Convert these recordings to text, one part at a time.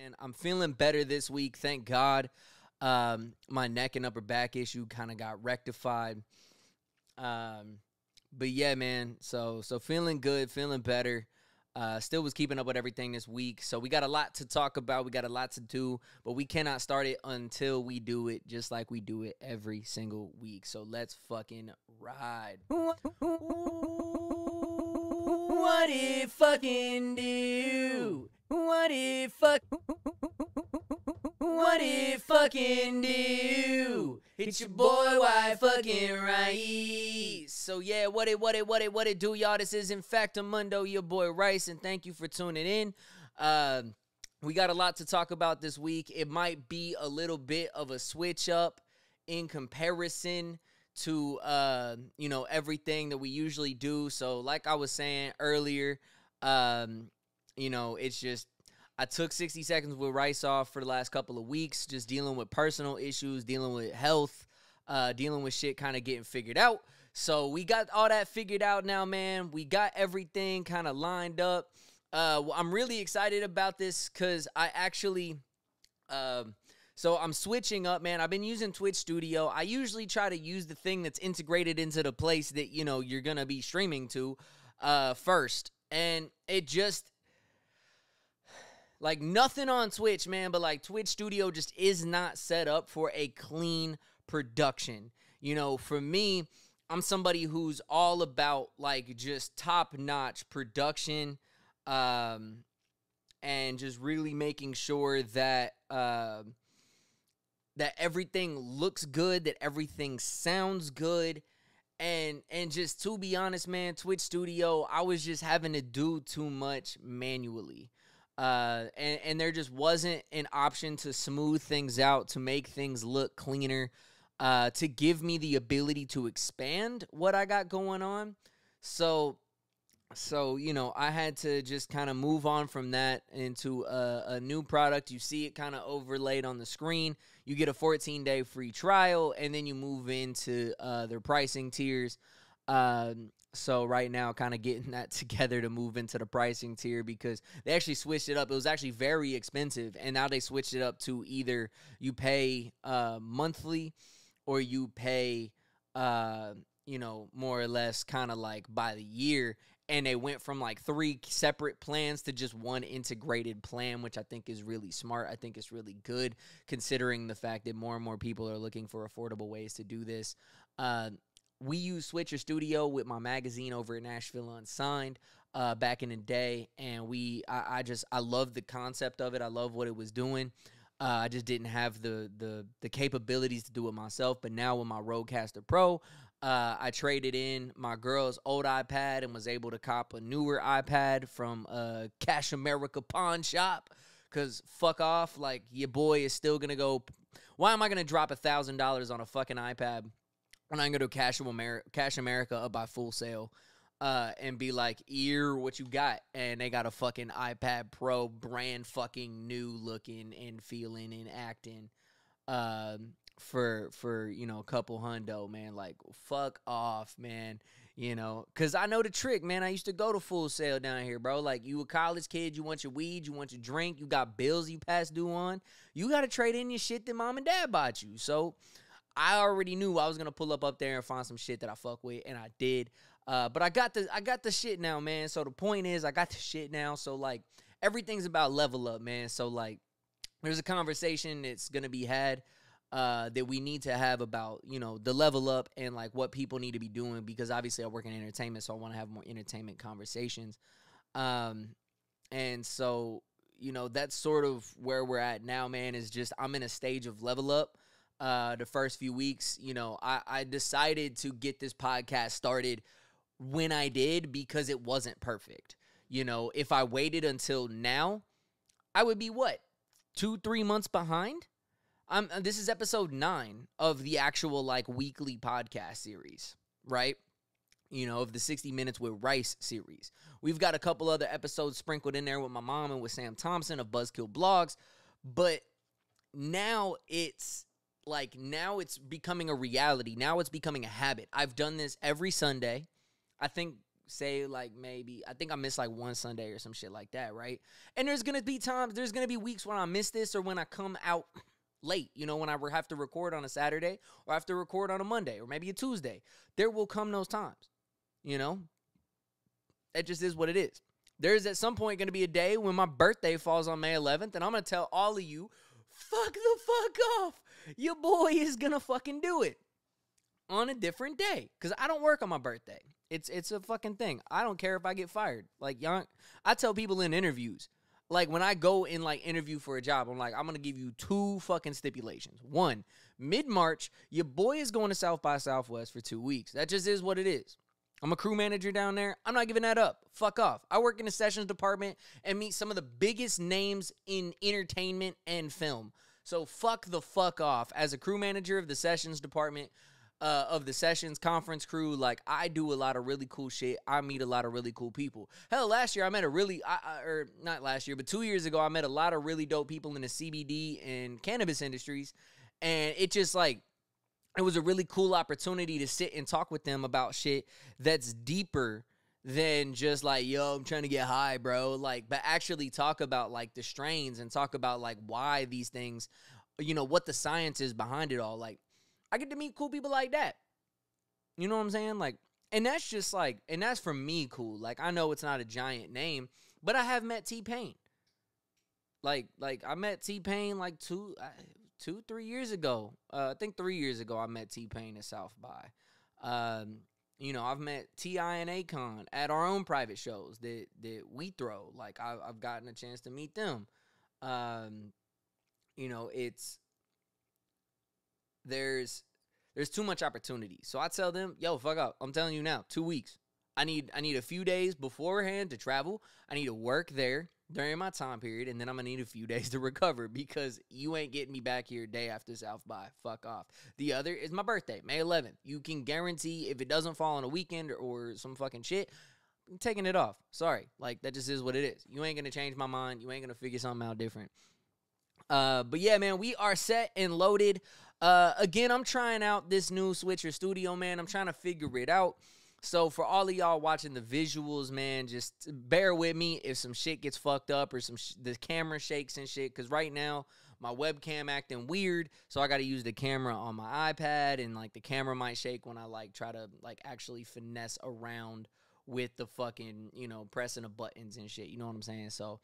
man. I'm feeling better this week, thank God. My neck and upper back issue kind of got rectified. But yeah, man. So feeling good, feeling better. Still was keeping up with everything this week. So we got a lot to talk about. We got a lot to do, but we cannot start it until we do it just like we do it every single week. So let's fucking ride. What it fucking do? What it fucking do? It's your boy, why fucking Rice. So yeah, what it do, y'all? This is Fvck Mundo, your boy Rice, and thank you for tuning in. We got a lot to talk about this week. It might be a little bit of a switch up in comparison to everything that we usually do. So like I was saying earlier, it's just I took 60 seconds with Rice off for the last couple of weeks, just dealing with personal issues, dealing with health, dealing with shit kind of getting figured out. So we got all that figured out now, man. We got everything kind of lined up. I'm really excited about this because I actually so I'm switching up, man. I've been using Twitch Studio. I usually try to use the thing that's integrated into the place that, you're going to be streaming to first. And it just, like, nothing on Twitch, man, but, like, Twitch Studio just is not set up for a clean production. For me, I'm somebody who's all about, like, just top-notch production and just really making sure that that everything looks good, that everything sounds good, and just to be honest, man, Twitch Studio, I was just having to do too much manually, and there just wasn't an option to smooth things out, to make things look cleaner, to give me the ability to expand what I got going on. So I had to just kind of move on from that into a new product. You see it kind of overlaid on the screen. You get a 14-day free trial, and then you move into their pricing tiers. So right now, kind of getting that together to move into the pricing tier because they actually switched it up. It was actually very expensive, and now they switched it up to either you pay monthly or you pay, more or less kind of like by the year. And they went from like 3 separate plans to just one integrated plan, which I think is really smart. I think it's really good considering the fact that more and more people are looking for affordable ways to do this. We used Switcher Studio with my magazine over in Nashville Unsigned back in the day. And I love the concept of it. I love what it was doing. I just didn't have the capabilities to do it myself. But now with my Rodecaster Pro, I traded in my girl's old iPad and was able to cop a newer iPad from Cash America Pawn Shop. Because fuck off, like, your boy is still going to go. Why am I going to drop $1,000 on a fucking iPad when I'm going to Cash America up by Full Sail and be like, what you got? And they got a fucking iPad Pro, brand fucking new looking and feeling and acting. For a couple hundo, man. Like, fuck off, man. Because I know the trick, man. I used to go to Full Sail down here, bro. Like, you a college kid, you want your weed, you want your drink, you got bills you past due on. You got to trade in your shit that mom and dad bought you. So I already knew I was going to pull up there and find some shit that I fuck with, and I did. But I got the shit now, man. So the point is, I got the shit now. So, like, everything's about level up, man. So, like, there's a conversation that's going to be had that we need to have about, the level up and, like, what people need to be doing, because obviously I work in entertainment, so I want to have more entertainment conversations. And so, that's sort of where we're at now, man, is just I'm in a stage of level up. The first few weeks, I decided to get this podcast started when I did because it wasn't perfect. If I waited until now, I would be, 2-3 months behind? This is episode 9 of the actual, like, weekly podcast series, right? Of the 60 Minutes with Rice series. We've got a couple other episodes sprinkled in there with my mom and with Sam Thompson of Buzzkill Blogs, but now it's becoming a reality. Now it's becoming a habit. I've done this every Sunday. I think say like maybe, I think I missed like one Sunday or some shit like that, right? And there's going to be times, there's going to be weeks when I miss this or when I come out late, you know, when I have to record on a Saturday or I have to record on a Monday or maybe a Tuesday. There will come those times, you know? That just is what it is. There's at some point going to be a day when my birthday falls on May 11th, and I'm going to tell all of you, fuck the fuck off. Your boy is going to fucking do it on a different day because I don't work on my birthday. It's a fucking thing. I don't care if I get fired. Like, y'all, I tell people in interviews, like when I go in like interview for a job, I'm like, I'm going to give you 2 fucking stipulations. 1, mid-March, your boy is going to South by Southwest for 2 weeks. That just is what it is. I'm a crew manager down there. I'm not giving that up. Fuck off. I work in the sessions department and meet some of the biggest names in entertainment and film. So fuck the fuck off. As a crew manager of the sessions department, of the sessions conference crew, like I do a lot of really cool shit. I meet a lot of really cool people. Hell, last year I met or not last year, but 2 years ago, I met a lot of really dope people in the CBD and cannabis industries. And it just like, it was a really cool opportunity to sit and talk with them about shit that's deeper than just like, yo, I'm trying to get high, bro. Like, but actually talk about like the strains and talk about like why these things, you know, what the science is behind it all. Like, I get to meet cool people like that. You know what I'm saying? Like, and that's just like, and that's for me cool. Like, I know it's not a giant name, but I have met T-Pain. Like I met T-Pain like 2-3 years ago. I think 3 years ago I met T-Pain at South by. You know, I've met T.I. and Akon at our own private shows that we throw. Like, I've gotten a chance to meet them. You know, there's too much opportunity. So I tell them, yo, fuck up. I'm telling you now, 2 weeks. I need a few days beforehand to travel. I need to work there during my time period, and then I'm going to need a few days to recover because you ain't getting me back here day after South by. Fuck off. The other is my birthday, May 11th. You can guarantee if it doesn't fall on a weekend or some fucking shit, I'm taking it off. Sorry. Like, that just is what it is. You ain't going to change my mind. You ain't going to figure something out different. But yeah, man, we are set and loaded. Again, I'm trying out this new Switcher Studio, man. I'm trying to figure it out. So for all of y'all watching the visuals, man, just bear with me if some shit gets fucked up or the camera shakes and shit. Because right now, my webcam acting weird. So I got to use the camera on my iPad. And, like, the camera might shake when I, like, try to, like, actually finesse around with the fucking, you know, pressing the buttons and shit. You know what I'm saying? So,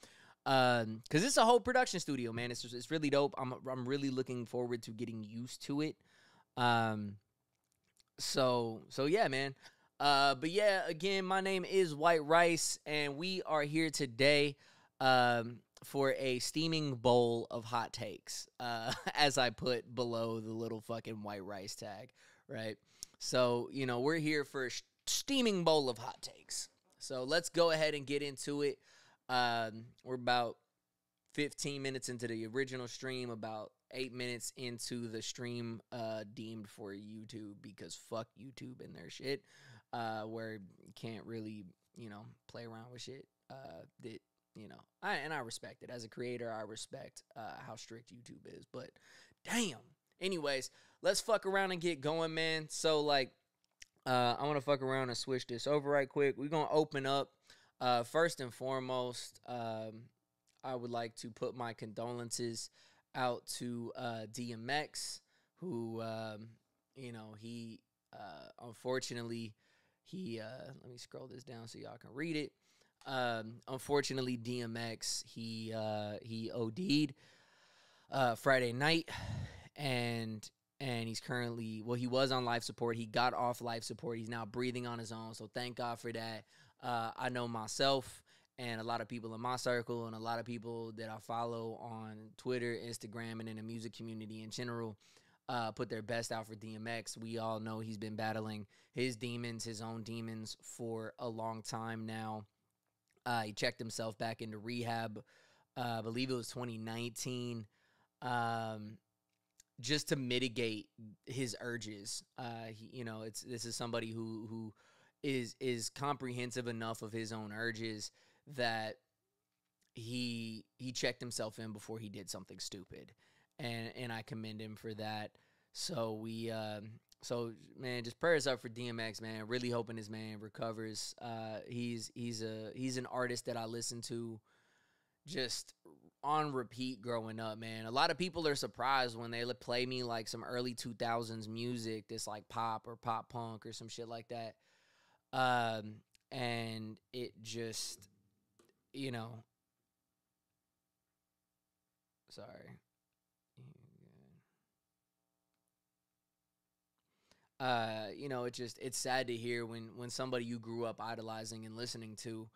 because it's a whole production studio, man. It's really dope. I'm really looking forward to getting used to it. So yeah, man. But yeah, again, my name is White Rice, and we are here today for a steaming bowl of hot takes, as I put below the little fucking White Rice tag, right? So, you know, we're here for a steaming bowl of hot takes. So let's go ahead and get into it. We're about 15 minutes into the original stream, about 8 minutes into the stream deemed for YouTube because fuck YouTube and their shit. Where you can't really, you know, play around with shit that, you know, I respect it. As a creator, I respect how strict YouTube is, but damn. Anyways, let's fuck around and get going, man. So, like, I want to fuck around and switch this over right quick. We're going to open up. First and foremost, I would like to put my condolences out to DMX, who, you know, he, unfortunately... let me scroll this down so y'all can read it. Unfortunately, DMX, he OD'd Friday night, and he's currently, well, he was on life support. He got off life support. He's now breathing on his own, so thank God for that. I know myself and a lot of people in my circle and a lot of people that I follow on Twitter, Instagram, and in the music community in general, put their best out for DMX. We all know he's been battling his demons, his own demons, for a long time now. He checked himself back into rehab, I believe it was 2019, just to mitigate his urges. You know, this is somebody who is comprehensive enough of his own urges that he checked himself in before he did something stupid. And I commend him for that. So we So man, just prayers up for DMX, man. Really hoping this man recovers. He's an artist that I listen to just on repeat growing up, man. A lot of people are surprised when they play me like some early 2000s music that's like pop or pop punk or some shit like that. And it just, you know, sorry. You know, it's sad to hear when somebody you grew up idolizing and listening to,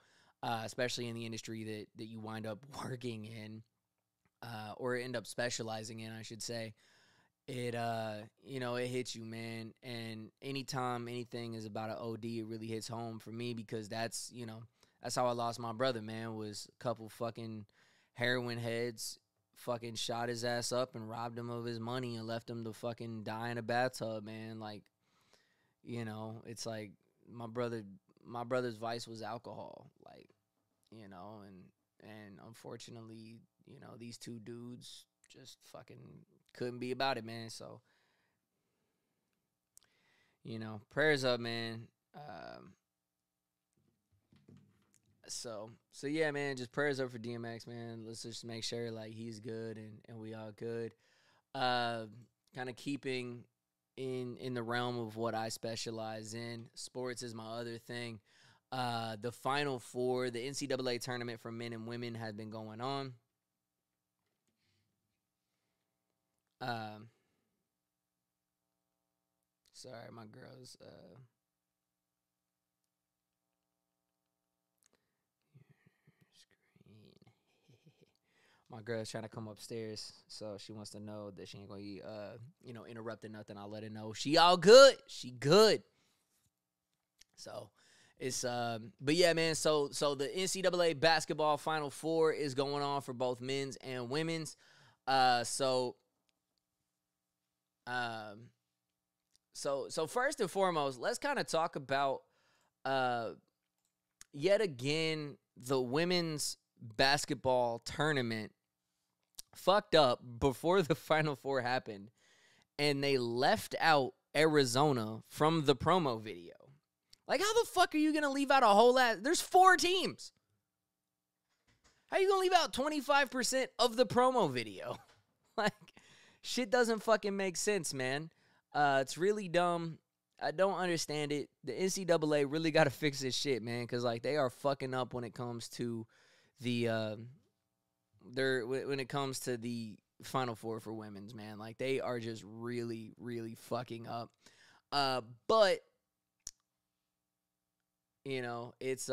especially in the industry that you wind up working in, or end up specializing in, I should say, it you know, it hits you, man. And anytime anything is about an OD, it really hits home for me because that's, you know, that's how I lost my brother, man, was a couple fucking heroin heads fucking shot his ass up and robbed him of his money and left him to fucking die in a bathtub, man. Like, you know, it's like my brother's vice was alcohol, like, you know, and unfortunately, you know, these two dudes just fucking couldn't be about it, man. So, you know, prayers up, man. So yeah, man, just prayers up for DMX, man. Let's just make sure like he's good and we all good. Kind of keeping in the realm of what I specialize in. Sports is my other thing. The Final Four, the NCAA tournament for men and women has been going on. Sorry, my girl's my girl's trying to come upstairs, so she wants to know that she ain't gonna be, you know, interrupting nothing. I'll let her know she all good. She good. So it's but yeah, man. So the NCAA basketball Final Four is going on for both men's and women's. So first and foremost, let's kind of talk about yet again the women's basketball tournament fucked up before the Final Four happened, and they left out Arizona from the promo video. Like, how the fuck are you going to leave out a whole lot? There's 4 teams. How you going to leave out 25% of the promo video? Like, shit doesn't fucking make sense, man. It's really dumb. I don't understand it. The NCAA really got to fix this shit, man, because, like, they are fucking up when it comes to the when it comes to the Final Four for women's, man. Like, they are just really, really fucking up. But you know, it's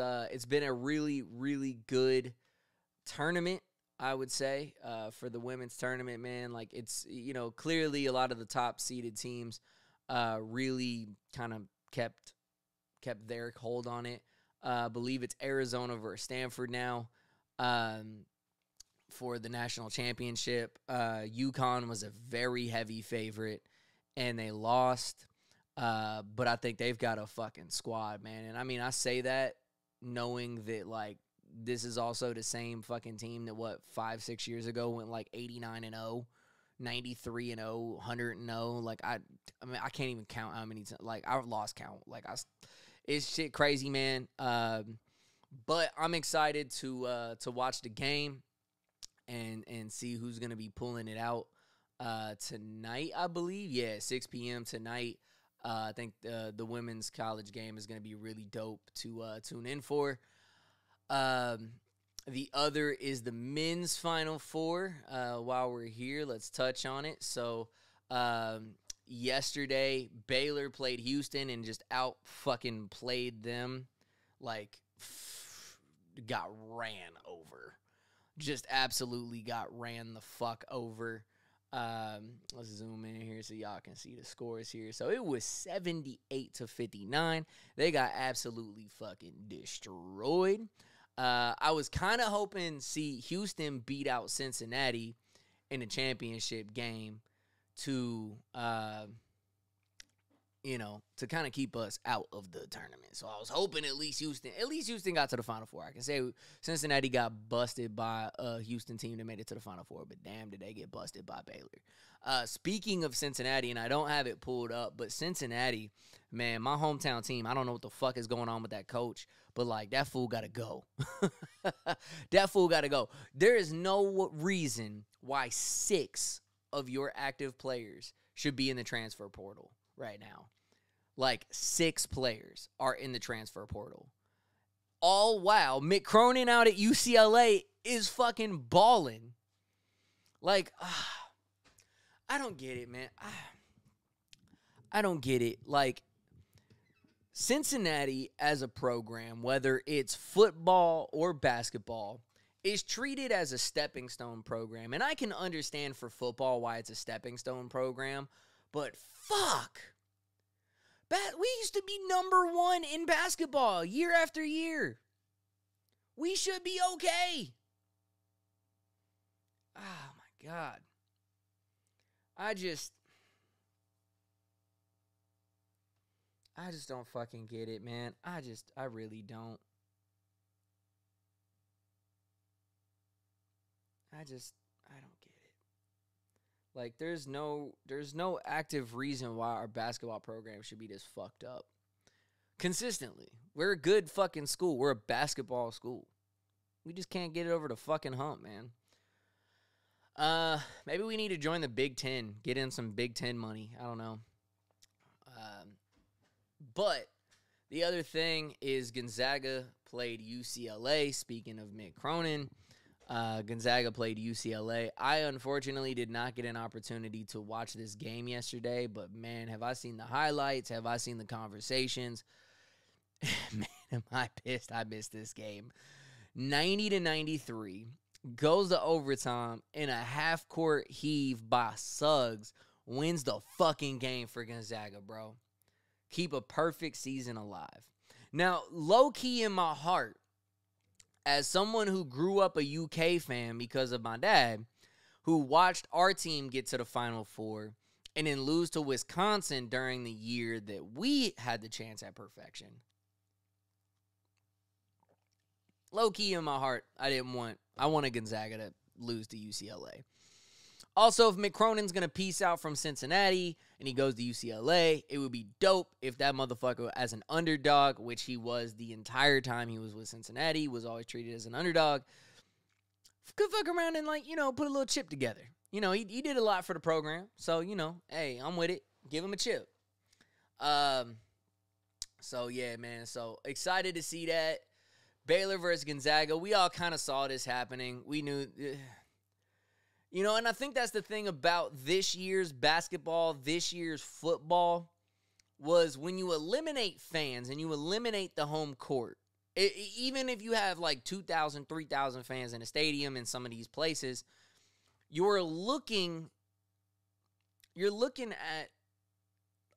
been a really, really good tournament, I would say, for the women's tournament, man. Like, it's, you know, clearly a lot of the top seeded teams really kind of kept their hold on it. I believe it's Arizona versus Stanford now for the national championship. UConn was a very heavy favorite, and they lost. But I think they've got a fucking squad, man. And I mean, I say that knowing that, like, this is also the same fucking team that 5-6 years ago went like 89-0, 93-0, 100-0. Like, I mean, I can't even count how many times. Like, I've lost count. Like, it's shit crazy, man. But I'm excited to watch the game and see who's gonna be pulling it out tonight. I believe, 6 p.m. tonight. I think the women's college game is going to be really dope to tune in for. The other is the men's Final Four. While we're here, let's touch on it. So yesterday, Baylor played Houston and just out fucking played them. Like, got ran over. Just absolutely got ran the fuck over. Let's zoom in here so y'all can see the scores here. So it was 78-59. They got absolutely fucking destroyed. I was kind of hoping to see Houston beat out Cincinnati in a championship game to to kind of keep us out of the tournament. So I was hoping at least Houston got to the Final Four. I can say Cincinnati got busted by a Houston team that made it to the Final Four, but damn, did they get busted by Baylor. Speaking of Cincinnati, and I don't have it pulled up, but Cincinnati, man, my hometown team, I don't know what the fuck is going on with that coach, but, like, that fool got to go. That fool got to go. There is no reason why 6 of your active players should be in the transfer portal right now. Like, 6 players are in the transfer portal. All while Mick Cronin out at UCLA is fucking balling. Like, I don't get it, man. I don't get it. Like, Cincinnati as a program, whether it's football or basketball, is treated as a stepping stone program. And I can understand for football why it's a stepping stone program, but fuck. We used to be number 1 in basketball year after year. We should be okay. Oh, my God. I just don't fucking get it, man. I really don't. I don't get it. Like, there's no active reason why our basketball program should be this fucked up. Consistently. We're a good fucking school. We're a basketball school. We just can't get it over the fucking hump, man. Maybe we need to join the Big Ten. Get in some Big Ten money. I don't know. But the other thing is Gonzaga played UCLA. Speaking of Mick Cronin, Gonzaga played UCLA. I unfortunately did not get an opportunity to watch this game yesterday, but man, have I seen the highlights? Have I seen the conversations? Man, am I pissed I missed this game. 90-93. Goes to overtime, and a half-court heave by Suggs wins the fucking game for Gonzaga, bro. Keep a perfect season alive. Now, low-key in my heart, as someone who grew up a UK fan because of my dad, who watched our team get to the Final Four and then lose to Wisconsin during the year that we had the chance at perfection. Low-key in my heart, I wanted Gonzaga to lose to UCLA. Also, if Mick Cronin's going to peace out from Cincinnati and he goes to UCLA, it would be dope if that motherfucker, as an underdog, which he was the entire time he was with Cincinnati, was always treated as an underdog, could fuck around and, like, put a little chip together. He did a lot for the program. So, hey, I'm with it. Give him a chip. So, yeah, man. So, excited to see that. Baylor versus Gonzaga. We all kind of saw this happening. We knew... and I think that's the thing about this year's basketball, this year's football, was when you eliminate fans and you eliminate the home court, even if you have like 2,000, 3,000 fans in a stadium in some of these places, you're looking at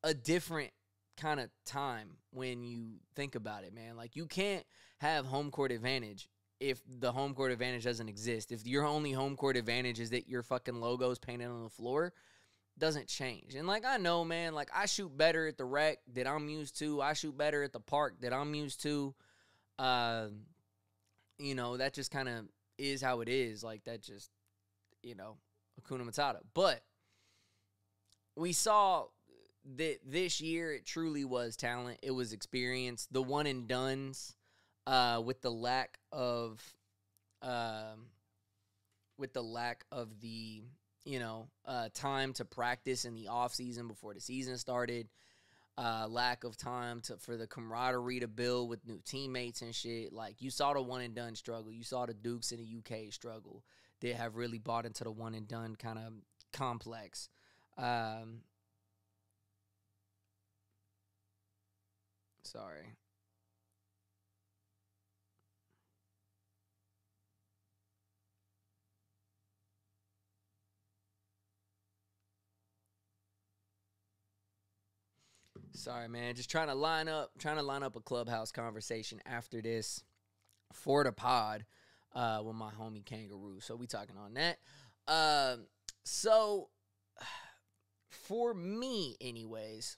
a different kind of time when you think about it, man. Like, you can't have home court advantage if the home court advantage doesn't exist. If your only home court advantage is that your fucking logo is painted on the floor, doesn't change. And, like, I know, man, like, I shoot better at the rec that I'm used to. I shoot better at the park that I'm used to. That just kind of is how it is. Like, that just, Hakuna Matata. But we saw that this year it truly was talent. It was experience. The one and dones, with the lack of the time to practice in the off season before the season started, lack of time for the camaraderie to build with new teammates and shit. Like, you saw the one and done struggle. You saw the Dukes in the UK struggle. They have really bought into the one and done kind of complex. Sorry. Sorry, man. Just trying to line up a Clubhouse conversation after this for the pod with my homie Kangaroo. So we talking on that. So for me, anyways,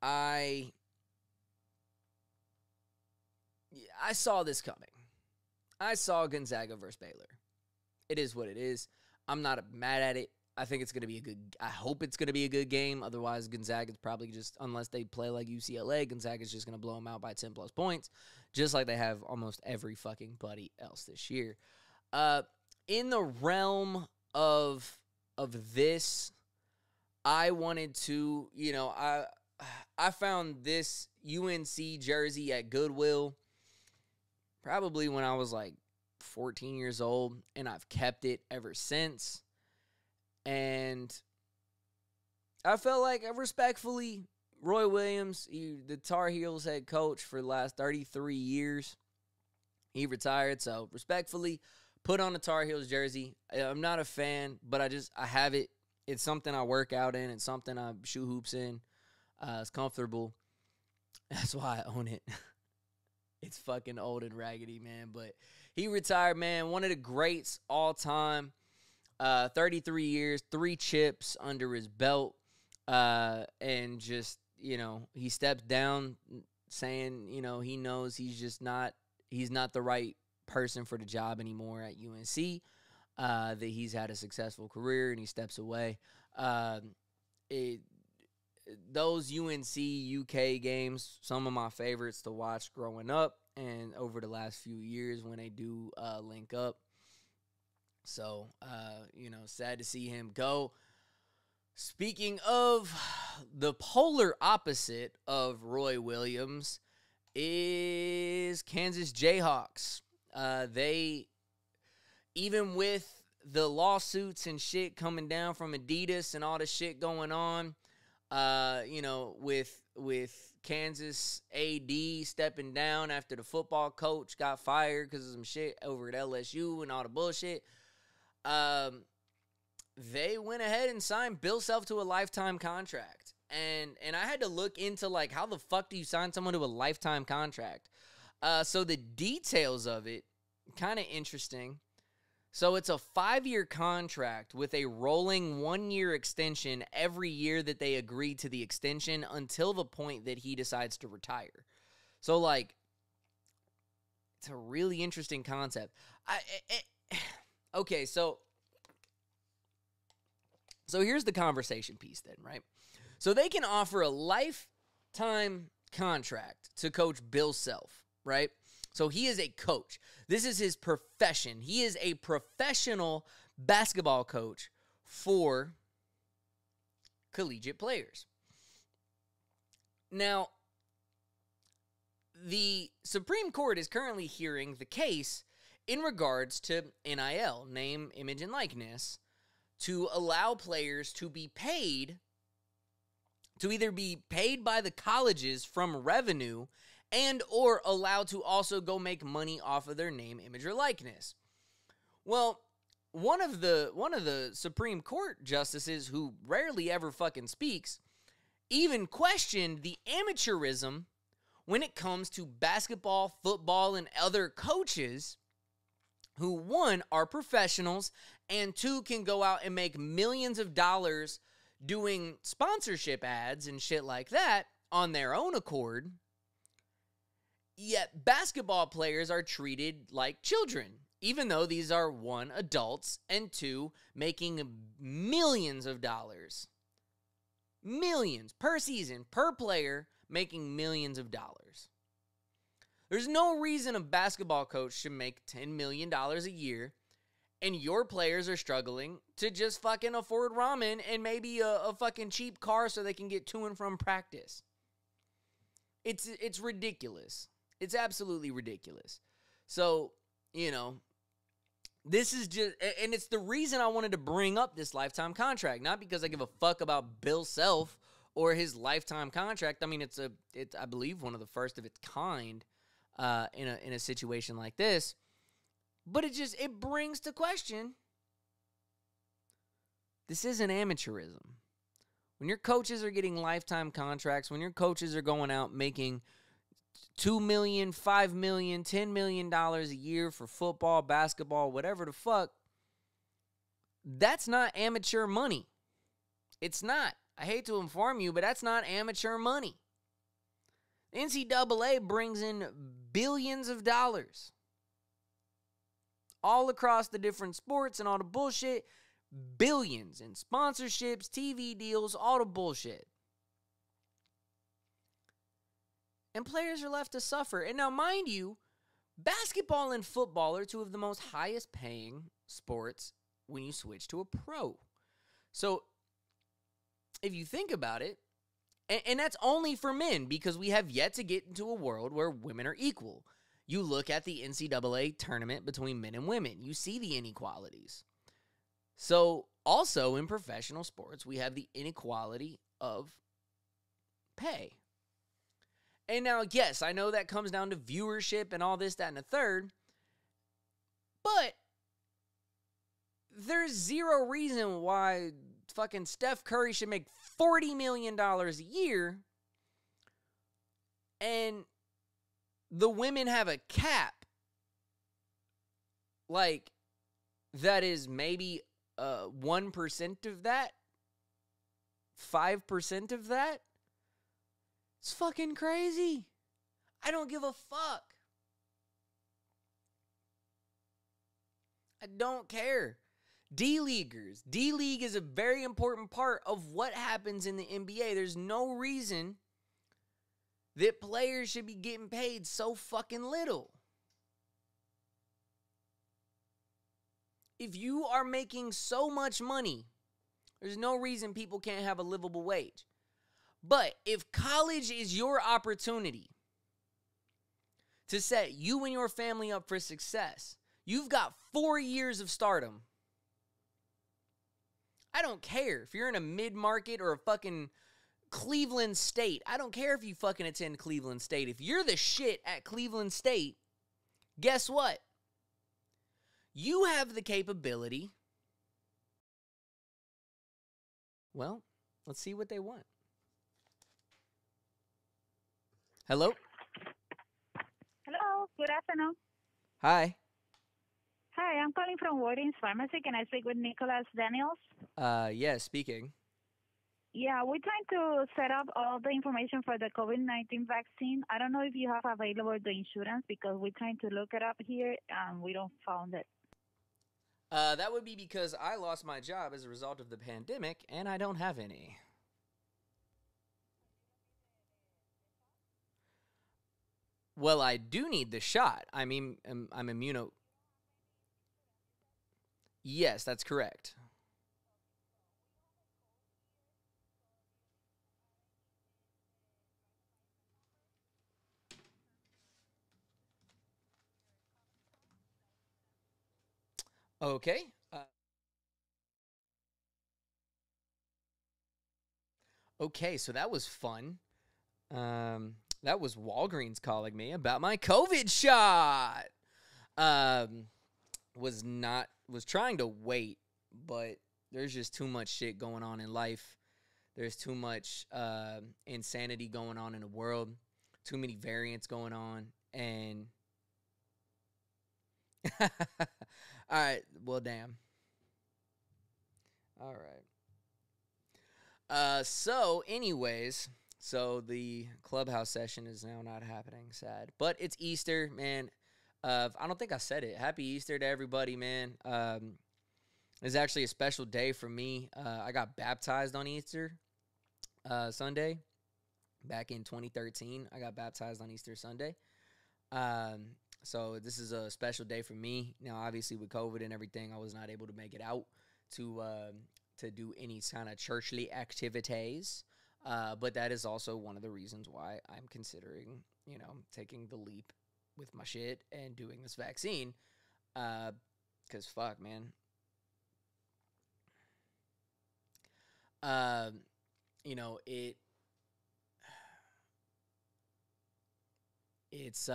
I saw this coming. I saw Gonzaga versus Baylor. It is what it is. I'm not mad at it. I think it's going to be I hope it's going to be a good game. Otherwise, Gonzaga's probably just, unless they play like UCLA, Gonzaga's just going to blow them out by 10 plus points, just like they have almost every fucking buddy else this year. In the realm of this, I wanted to, I found this UNC jersey at Goodwill probably when I was like 14 years old, and I've kept it ever since. And I felt like, respectfully, Roy Williams, the Tar Heels head coach for the last 33 years, he retired. So respectfully, put on a Tar Heels jersey. I'm not a fan, but I have it. It's something I work out in. It's something I shoot hoops in. It's comfortable. That's why I own it. It's fucking old and raggedy, man. But he retired, man. One of the greats all time. 33 years, 3 chips under his belt. And just, he stepped down saying, he knows he's not the right person for the job anymore at UNC. That he's had a successful career and he steps away. Those UNC UK games, some of my favorites to watch growing up and over the last few years when they do link up. So, sad to see him go. Speaking of the polar opposite of Roy Williams is Kansas Jayhawks. They, even with the lawsuits and shit coming down from Adidas and all the shit going on, with Kansas AD stepping down after the football coach got fired because of some shit over at LSU and all the bullshit, they went ahead and signed Bill Self to a lifetime contract. And I had to look into, like, how the fuck do you sign someone to a lifetime contract? So the details of it, kind of interesting. So it's a 5-year contract with a rolling 1-year extension every year that they agree to the extension until the point that he decides to retire. So, like, it's a really interesting concept. Okay, so here's the conversation piece then, right? So they can offer a lifetime contract to Coach Bill Self, right? So he is a coach. This is his profession. He is a professional basketball coach for collegiate players. Now, the Supreme Court is currently hearing the case in regards to NIL, name, image, and likeness, to allow players to be paid, to either be paid by the colleges from revenue and or allowed to also go make money off of their name, image, or likeness. Well, one of the Supreme Court justices, who rarely ever fucking speaks, even questioned the amateurism when it comes to basketball, football, and other coaches who, 1, are professionals, and 2, can go out and make millions of dollars doing sponsorship ads and shit like that on their own accord. Yet basketball players are treated like children, even though these are, 1, adults, and 2, making millions of dollars. Millions per season, per player, making millions of dollars. There's no reason a basketball coach should make $10 million a year and your players are struggling to just fucking afford ramen and maybe a fucking cheap car so they can get to and from practice. It's ridiculous. It's absolutely ridiculous. So, this is just, and it's the reason I wanted to bring up this lifetime contract, not because I give a fuck about Bill Self or his lifetime contract. I mean, it's I believe one of the first of its kind in a situation like this. But it brings to question, this isn't amateurism. When your coaches are getting lifetime contracts, when your coaches are going out making $2 million, $5 million, $10 million a year for football, basketball, whatever the fuck, that's not amateur money. It's not. I hate to inform you, but that's not amateur money. NCAA brings in billions of dollars all across the different sports and all the bullshit. Billions in sponsorships, TV deals, all the bullshit. And players are left to suffer. And now, mind you, basketball and football are two of the most highest paying sports when you switch to a pro. So, if you think about it, and that's only for men, because we have yet to get into a world where women are equal. You look at the NCAA tournament between men and women, you see the inequalities. So, also in professional sports, we have the inequality of pay. And now, yes, I know that comes down to viewership and all this, that, and the third, but there's zero reason why fucking Steph Curry should make $40 million a year and the women have a cap like that is maybe 1% of that, 5% of that. It's fucking crazy. I don't give a fuck. I don't care. D-Leaguers. D-League is a very important part of what happens in the NBA. There's no reason that players should be getting paid so fucking little. If you are making so much money, there's no reason people can't have a livable wage. But if college is your opportunity to set you and your family up for success, you've got 4 years of stardom. I don't care if you're in a mid-market or a fucking Cleveland State. I don't care if you fucking attend Cleveland State. If you're the shit at Cleveland State, guess what? You have the capability. Well, let's see what they want. Hello? Hello, good afternoon. Hi. Hi, I'm calling from Walgreens Pharmacy. Can I speak with Nicholas Daniels? Yes, speaking. Yeah, we're trying to set up all the information for the COVID-19 vaccine. I don't know if you have available the insurance because we're trying to look it up here and we don't found it. That would be because I lost my job as a result of the pandemic and I don't have any. Well, I do need the shot. I mean, I'm immuno. Yes, that's correct. Okay. Okay, so that was fun. That was Walgreens calling me about my COVID shot. Um, was trying to wait, but there's just too much shit going on in life. There's too much insanity going on in the world. Too many variants going on, and all right. Well, damn. All right. So, anyways, so the clubhouse session is now not happening. Sad, but it's Easter, man. I don't think I said it. Happy Easter to everybody, man. It's actually a special day for me. I got baptized on Easter Sunday back in 2013. I got baptized on Easter Sunday. So this is a special day for me. Now, obviously, with COVID and everything, I was not able to make it out to do any kind of churchly activities. But that is also one of the reasons why I'm considering, taking the leap with my shit and doing this vaccine. 'Cause fuck, man. It's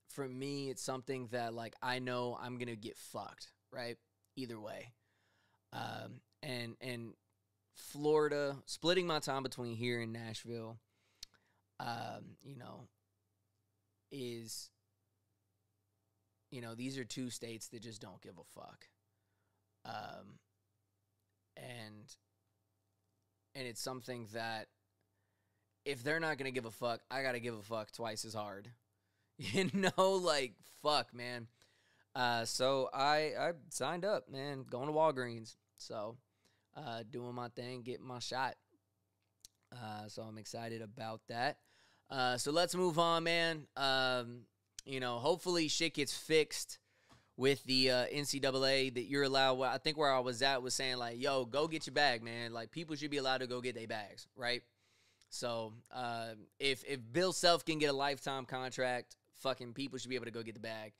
for me, it's something that like I know I'm gonna get fucked, right? Either way. And Florida, splitting my time between here and Nashville, is, these are two states that just don't give a fuck. And it's something that if they're not going to give a fuck, I got to give a fuck twice as hard. You know, like, fuck, man. So I signed up, man, going to Walgreens. So doing my thing, getting my shot. So I'm excited about that. So let's move on, man. You know, hopefully shit gets fixed with the NCAA that you're allowed. I think where I was at was saying, like, yo, go get your bag, man. Like, people should be allowed to go get their bags, right? So if Bill Self can get a lifetime contract, fucking people should be able to go get the bag.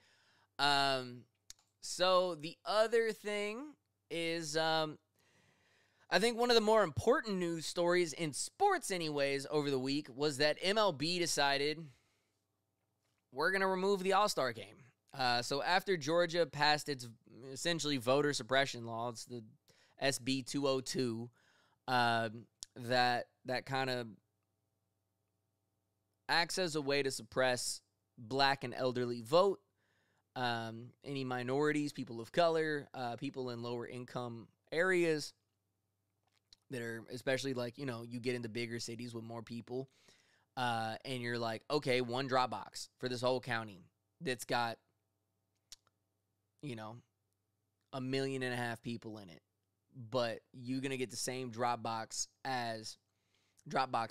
So the other thing is, I think one of the more important news stories in sports anyways over the week was that MLB decided we're going to remove the All-Star game. So after Georgia passed its essentially voter suppression law, it's the SB 202, that kind of acts as a way to suppress black and elderly vote, any minorities, people of color, people in lower income areas that are, especially like, you know, you get into bigger cities with more people, and you're like, okay, one drop box for this whole county that's got, you know, 1.5 million people in it, but you're going to get the same drop box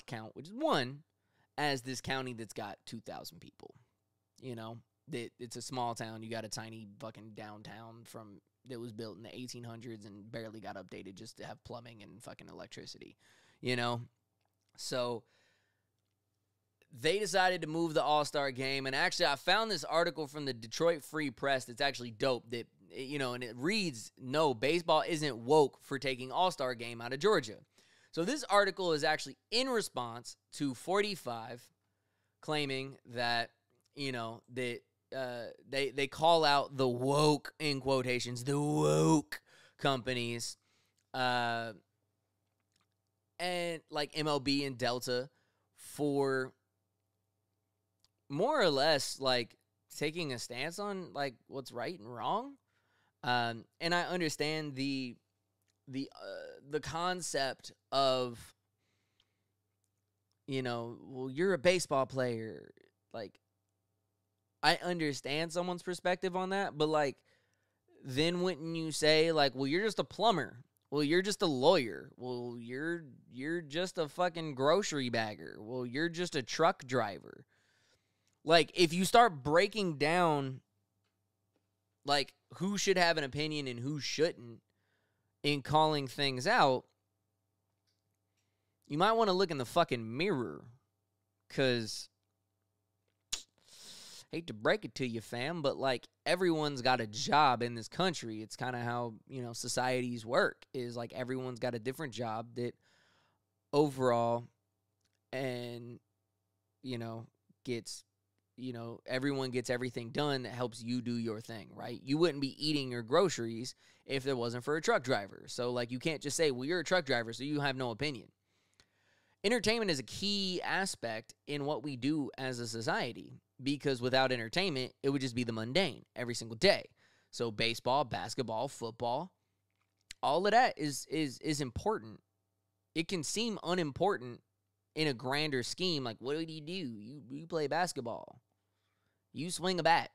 count, which is one, as this county that's got 2,000 people. You know, it's a small town. You got a tiny fucking downtown that was built in the 1800s and barely got updated just to have plumbing and fucking electricity, you know? So they decided to move the All-Star game. And actually, I found this article from the Detroit Free Press that's actually dope. That, you know, and it reads, no, baseball isn't woke for taking All-Star game out of Georgia. So this article is actually in response to 45 claiming that, you know, that they call out the woke, in quotations, the woke companies, and like MLB and Delta for more or less like taking a stance on like what's right and wrong. And I understand the concept of, you know, well, you're a baseball player. Like, I understand someone's perspective on that, but like, then wouldn't you say like, well, you're just a plumber. Well, you're just a lawyer. Well, you're just a fucking grocery bagger. Well, you're just a truck driver. Like, if you start breaking down like who should have an opinion and who shouldn't in calling things out, you might want to look in the fucking mirror, because hate to break it to you, fam, but like everyone's got a job in this country. It's kind of how, you know, societies work, is like everyone's got a different job that overall, and, you know, gets, you know, everyone gets everything done that helps you do your thing, right? You wouldn't be eating your groceries if there wasn't for a truck driver. So like, you can't just say, well, you're a truck driver, so you have no opinion. Entertainment is a key aspect in what we do as a society, because without entertainment, it would just be the mundane every single day. So baseball, basketball, football, all of that is important. It can seem unimportant in a grander scheme. Like, what do? You play basketball. You swing a bat.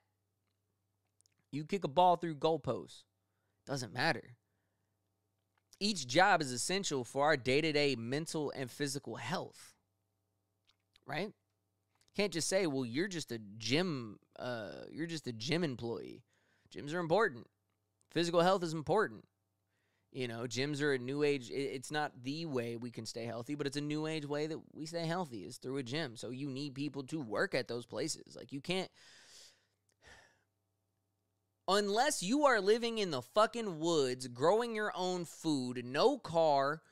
You kick a ball through goalposts. Doesn't matter. Each job is essential for our day-to-day mental and physical health, right? Can't just say, well, you're just a gym employee. Gyms are important. Physical health is important. You know, gyms are a new age. It's not the way we can stay healthy, but it's a new age way that we stay healthy, is through a gym. So you need people to work at those places. Like, you can't, unless you are living in the fucking woods, growing your own food, no car,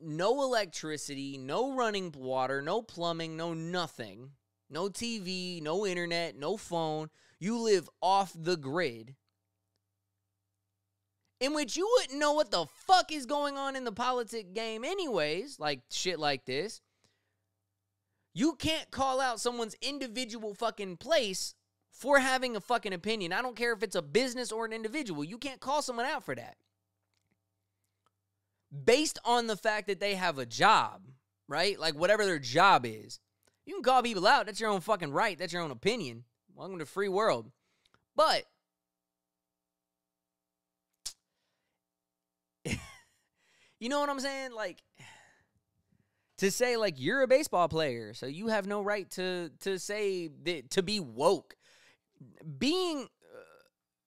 no electricity, no running water, no plumbing, no nothing, no TV, no internet, no phone. You live off the grid, in which you wouldn't know what the fuck is going on in the politic game anyways, like shit like this. You can't call out someone's individual fucking place for having a fucking opinion. I don't care if it's a business or an individual. You can't call someone out for that, based on the fact that they have a job, right? Like, whatever their job is. You can call people out. That's your own fucking right. That's your own opinion. Welcome to the free world. But you know what I'm saying? Like, to say, like, you're a baseball player, so you have no right to say that, to be woke. Being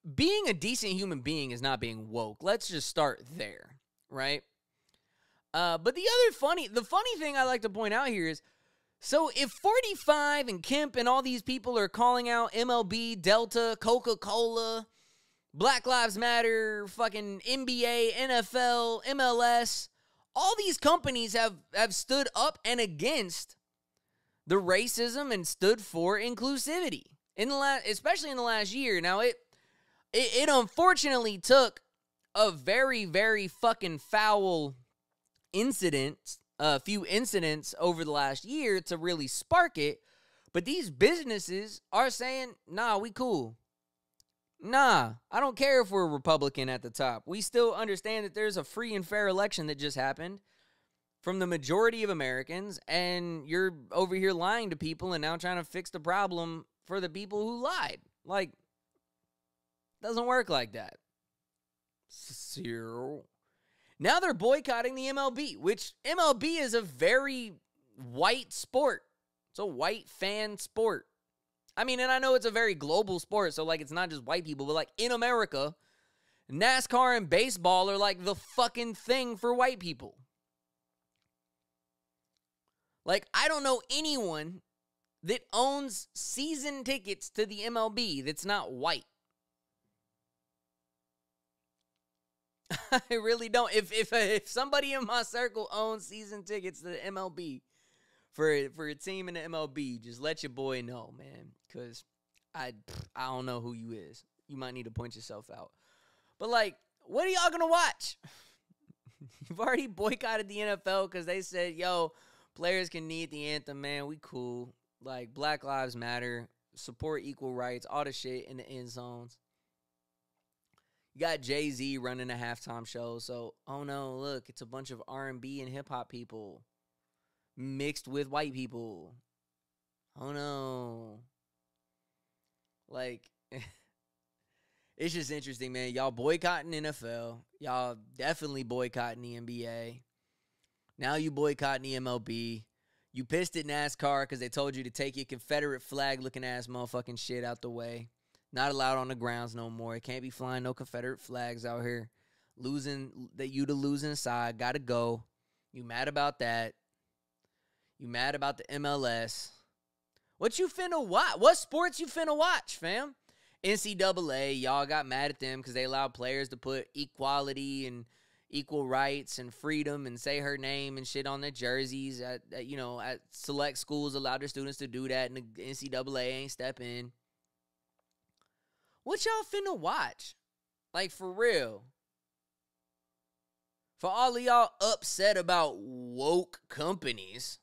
a decent human being is not being woke. Let's just start there, right? But the funny thing I like to point out here is, so if 45 and Kemp and all these people are calling out MLB, Delta, Coca-Cola, Black Lives Matter, fucking NBA, NFL, MLS, all these companies have stood up and against the racism and stood for inclusivity especially in the last year. Now it unfortunately took a very, very fucking foul incident, a few incidents over the last year to really spark it. But these businesses are saying, nah, we cool. Nah, I don't care if we're Republican at the top. We still understand that there's a free and fair election that just happened from the majority of Americans, and you're over here lying to people and now trying to fix the problem for the people who lied. Like, doesn't work like that. So now they're boycotting the MLB, which MLB is a very white sport. It's a white fan sport. I mean, and I know it's a very global sport, so, like, it's not just white people, but, like, in America, NASCAR and baseball are, like, the fucking thing for white people. Like, I don't know anyone that owns season tickets to the MLB that's not white. I really don't. If somebody in my circle owns season tickets to the MLB for a team in the MLB, just let your boy know, man, because I don't know who you is. You might need to point yourself out. But, like, what are y'all gonna watch? You've already boycotted the NFL because they said, yo, players can need the anthem, man. We cool. Like, Black Lives Matter, support equal rights, all the shit in the end zones. You got Jay-Z running a halftime show, so, oh no, look, it's a bunch of R&B and hip-hop people mixed with white people. Oh no. Like, it's just interesting, man. Y'all boycotting NFL. Y'all definitely boycotting the NBA. Now you boycotting the MLB. You pissed at NASCAR because they told you to take your Confederate flag-looking ass motherfucking shit out the way. Not allowed on the grounds no more. It can't be flying no Confederate flags out here. You the losing side. Gotta go. You mad about that. You mad about the MLS. What you finna watch? What sports you finna watch, fam? NCAA, y'all got mad at them because they allowed players to put equality and equal rights and freedom and say her name and shit on their jerseys. At select schools allowed their students to do that, and the NCAA ain't step in. What y'all finna watch? Like, for real. For all of y'all upset about woke companies,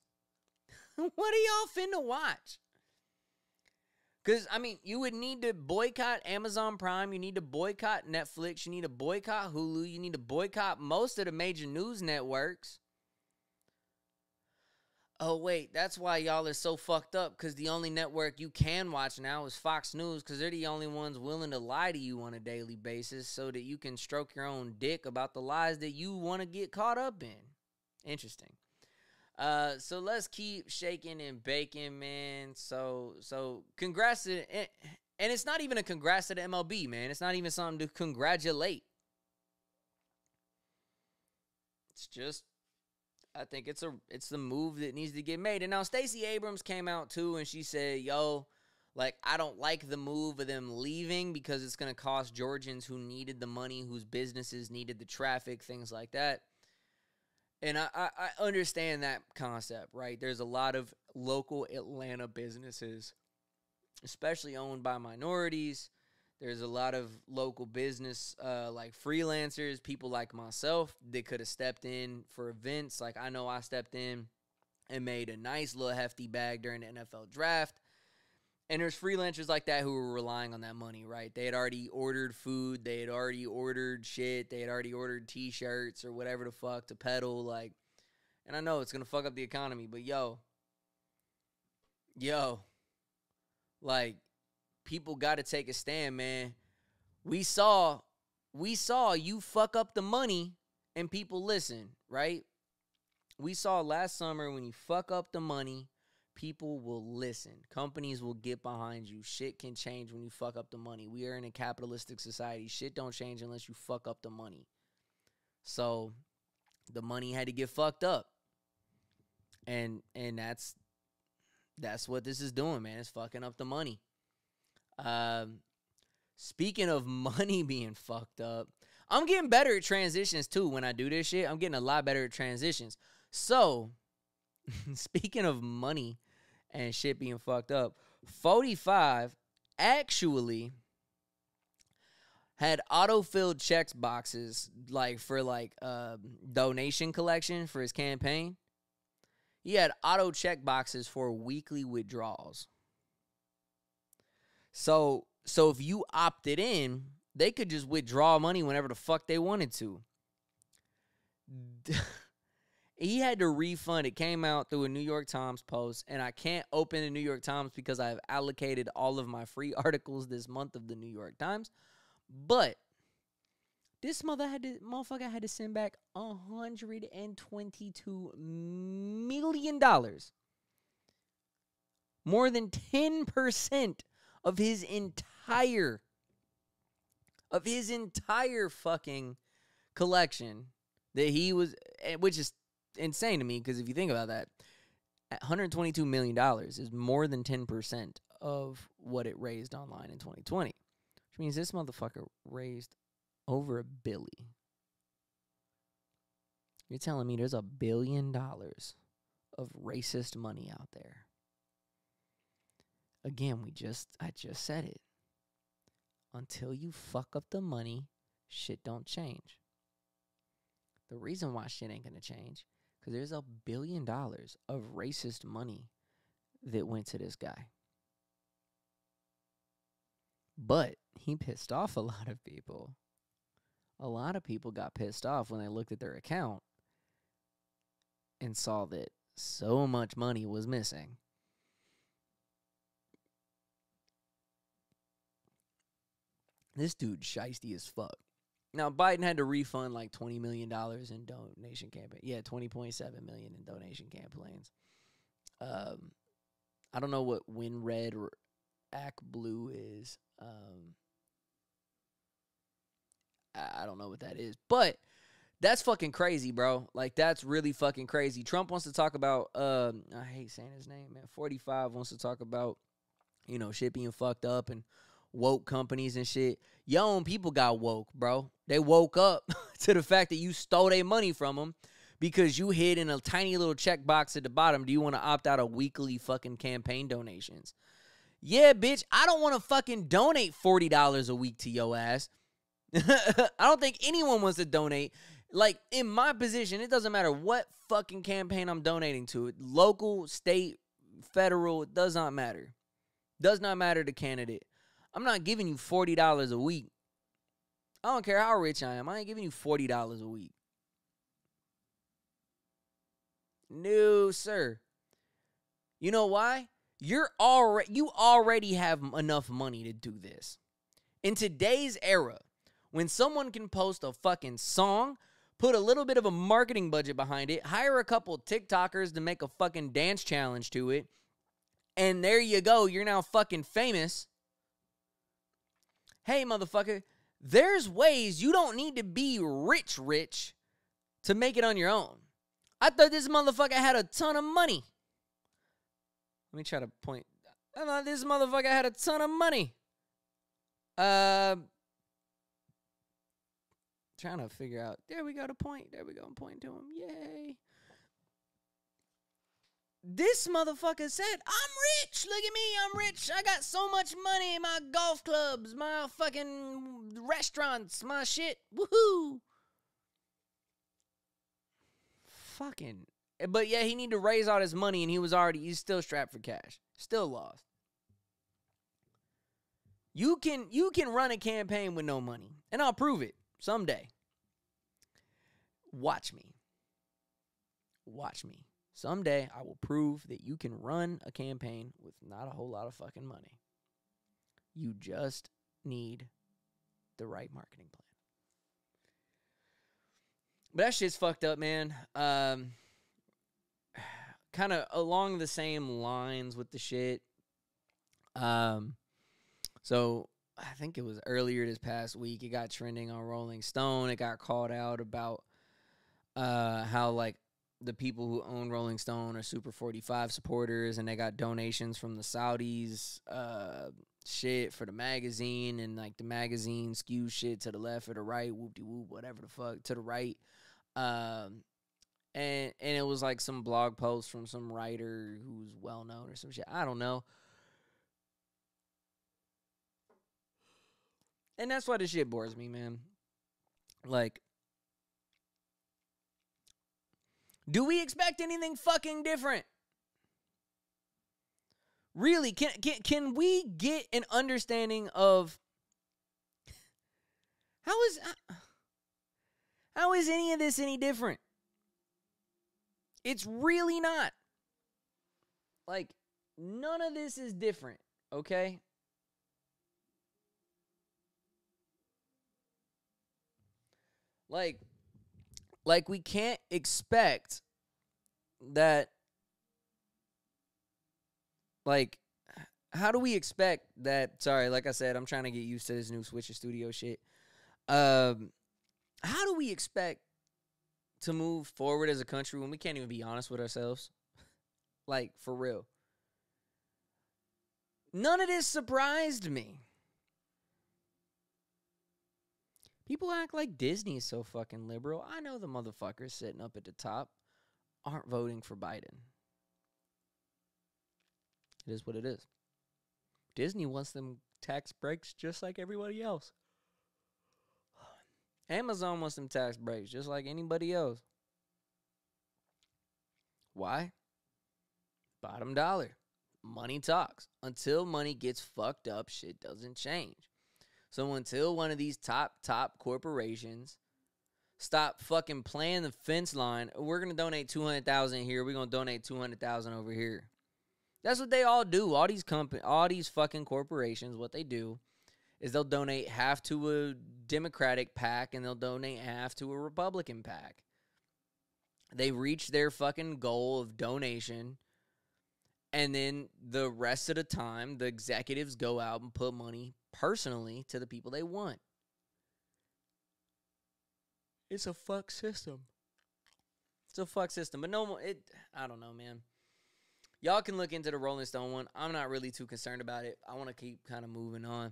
what are y'all finna watch? Because, I mean, you would need to boycott Amazon Prime. You need to boycott Netflix. You need to boycott Hulu. You need to boycott most of the major news networks. Oh, wait, that's why y'all are so fucked up, because the only network you can watch now is Fox News, because they're the only ones willing to lie to you on a daily basis so that you can stroke your own dick about the lies that you want to get caught up in. Interesting. So let's keep shaking and baking, man. So congrats to, and it's not even a congrats to the MLB, man. It's not even something to congratulate. It's just, I think it's the move that needs to get made. And now Stacey Abrams came out too, and she said, yo, like, I don't like the move of them leaving because it's going to cost Georgians who needed the money, whose businesses needed the traffic, things like that. And I understand that concept, right? There's a lot of local Atlanta businesses, especially owned by minorities. There's a lot of local business, like freelancers, people like myself that could have stepped in for events. Like, I know I stepped in and made a nice little hefty bag during the NFL draft. And there's freelancers like that who were relying on that money, right? They had already ordered food. They had already ordered shit. They had already ordered T-shirts or whatever the fuck to peddle. Like, And I know it's going to fuck up the economy, but yo, like, people got to take a stand, man. We saw you fuck up the money and people listen, right? We saw last summer when you fuck up the money, people will listen. Companies will get behind you. Shit can change when you fuck up the money. We are in a capitalistic society. Shit don't change unless you fuck up the money. So the money had to get fucked up. And that's what this is doing, man. It's fucking up the money. Speaking of money being fucked up, I'm getting better at transitions too when I do this shit. I'm getting a lot better at transitions. So, speaking of money and shit being fucked up, 45 actually had auto-filled checks boxes for donation collection for his campaign. He had auto check boxes for weekly withdrawals. So if you opted in, they could just withdraw money whenever the fuck they wanted to. He had to refund. It came out through a New York Times post, and I can't open the New York Times because I've allocated all of my free articles this month of the New York Times. But this motherfucker had to send back $122 million. More than 10% of his entire fucking collection that he was, which is insane to me because if you think about that, $122 million is more than 10% of what it raised online in 2020, which means this motherfucker raised over $1 billion. You're telling me there's $1 billion of racist money out there? Again, I just said it. Until you fuck up the money, shit don't change. The reason why shit ain't gonna change, because there's $1 billion of racist money that went to this guy. But he pissed off a lot of people. A lot of people got pissed off when they looked at their account and saw that so much money was missing. This dude's shiesty as fuck. Now, Biden had to refund like $20 million in donation campaign. Yeah, $20.7 million in donation campaigns. I don't know what Win Red or Act Blue is. I don't know what that is. But that's fucking crazy, bro. Like, that's really fucking crazy. Trump wants to talk about, I hate saying his name, man. 45 wants to talk about, shit being fucked up and woke companies and shit. Your own people got woke, bro. They woke up to the fact that you stole their money from them because you hid in a tiny little check box at the bottom. Do you want to opt out of weekly fucking campaign donations? Yeah, bitch, I don't want to fucking donate $40 a week to your ass. I don't think anyone wants to donate. Like, in my position, it doesn't matter what fucking campaign I'm donating to. Local, state, federal, it does not matter. Does not matter the candidate. I'm not giving you $40 a week. I don't care how rich I am. I ain't giving you $40 a week. No, sir. You know why? You already have enough money to do this. In today's era, when someone can post a fucking song, put a little bit of a marketing budget behind it, hire a couple TikTokers to make a fucking dance challenge to it, and there you go, you're now fucking famous. Hey, motherfucker, there's ways you don't need to be rich to make it on your own. I thought this motherfucker had a ton of money. Let me try to point. I thought this motherfucker had a ton of money. Trying to figure out. There we go to point. There we go. I'm pointing to him. Yay. This motherfucker said, I'm rich. Look at me. I'm rich. I got so much money. My golf clubs, my fucking restaurants, my shit. Woohoo. Fucking. But yeah, he need to raise all his money, and he's still strapped for cash. Still lost. You can run a campaign with no money, and I'll prove it someday. Watch me. Watch me. Someday I will prove that you can run a campaign with not a whole lot of fucking money. You just need the right marketing plan. But that shit's fucked up, man. Kind of along the same lines with the shit. So I think it was earlier this past week. It got trending on Rolling Stone. It got called out about how, like, the people who own Rolling Stone are Super 45 supporters, and they got donations from the Saudis, shit for the magazine, and, like, the magazine skews shit to the left or the right, whoop-de-whoop, whatever the fuck, to the right. And it was, like, some blog post from some writer who's well-known or some shit. I don't know. And that's why this shit bores me, man. Like, do we expect anything fucking different? Really, can we get an understanding of how is any of this any different? It's really not. Like, none of this is different, okay? Like we can't expect that, like, how do we expect that, sorry, like I said, I'm trying to get used to this new Switcher Studio shit. How do we expect to move forward as a country when we can't even be honest with ourselves? Like, for real. None of this surprised me. People act like Disney is so fucking liberal. I know the motherfuckers sitting up at the top aren't voting for Biden. It is what it is. Disney wants them tax breaks just like everybody else. Amazon wants them tax breaks just like anybody else. Why? Bottom dollar. Money talks. Until money gets fucked up, shit doesn't change. So until one of these top corporations stop fucking playing the fence line, we're going to donate $200,000 here, we're going to donate $200,000 over here. That's what they all do. All these fucking corporations, what they do is they'll donate half to a Democratic PAC and they'll donate half to a Republican PAC. They reach their fucking goal of donation, and then the rest of the time, the executives go out and put money personally to the people they want. It's a fuck system. It's a fuck system. But no, I don't know, man. Y'all can look into the Rolling Stone one. I'm not really too concerned about it. I want to keep kind of moving on.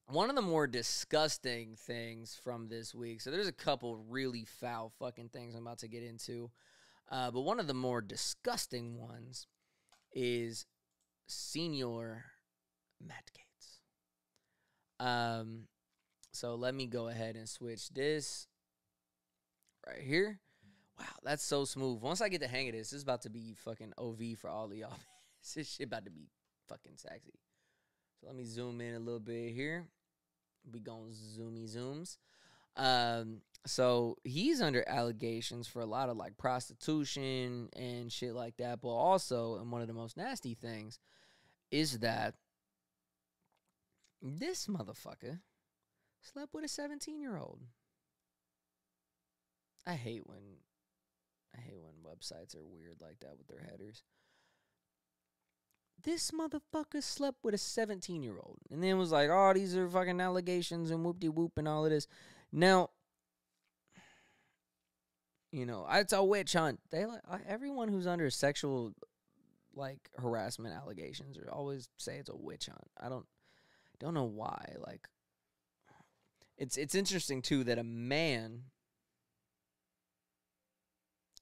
One of the more disgusting things from this week, so there's a couple really foul fucking things I'm about to get into, but one of the more disgusting ones is Senior Matt Gaetz. So let me go ahead and switch this right here. Wow, that's so smooth. Once I get the hang of this, this is about to be fucking OV for all of y'all. This shit about to be fucking sexy. So let me zoom in a little bit here. We going zoomy zooms. So he's under allegations for a lot of like prostitution and shit like that. But also, and one of the most nasty things is that this motherfucker slept with a 17-year-old. I hate when websites are weird like that with their headers. This motherfucker slept with a 17-year-old. And then was like, oh, these are fucking allegations and whoop-de-whoop and all of this. Now, you know, it's a witch hunt. They everyone who's under sexual, like, harassment allegations or always say it's a witch hunt. I don't know why. Like, it's interesting, too, that a man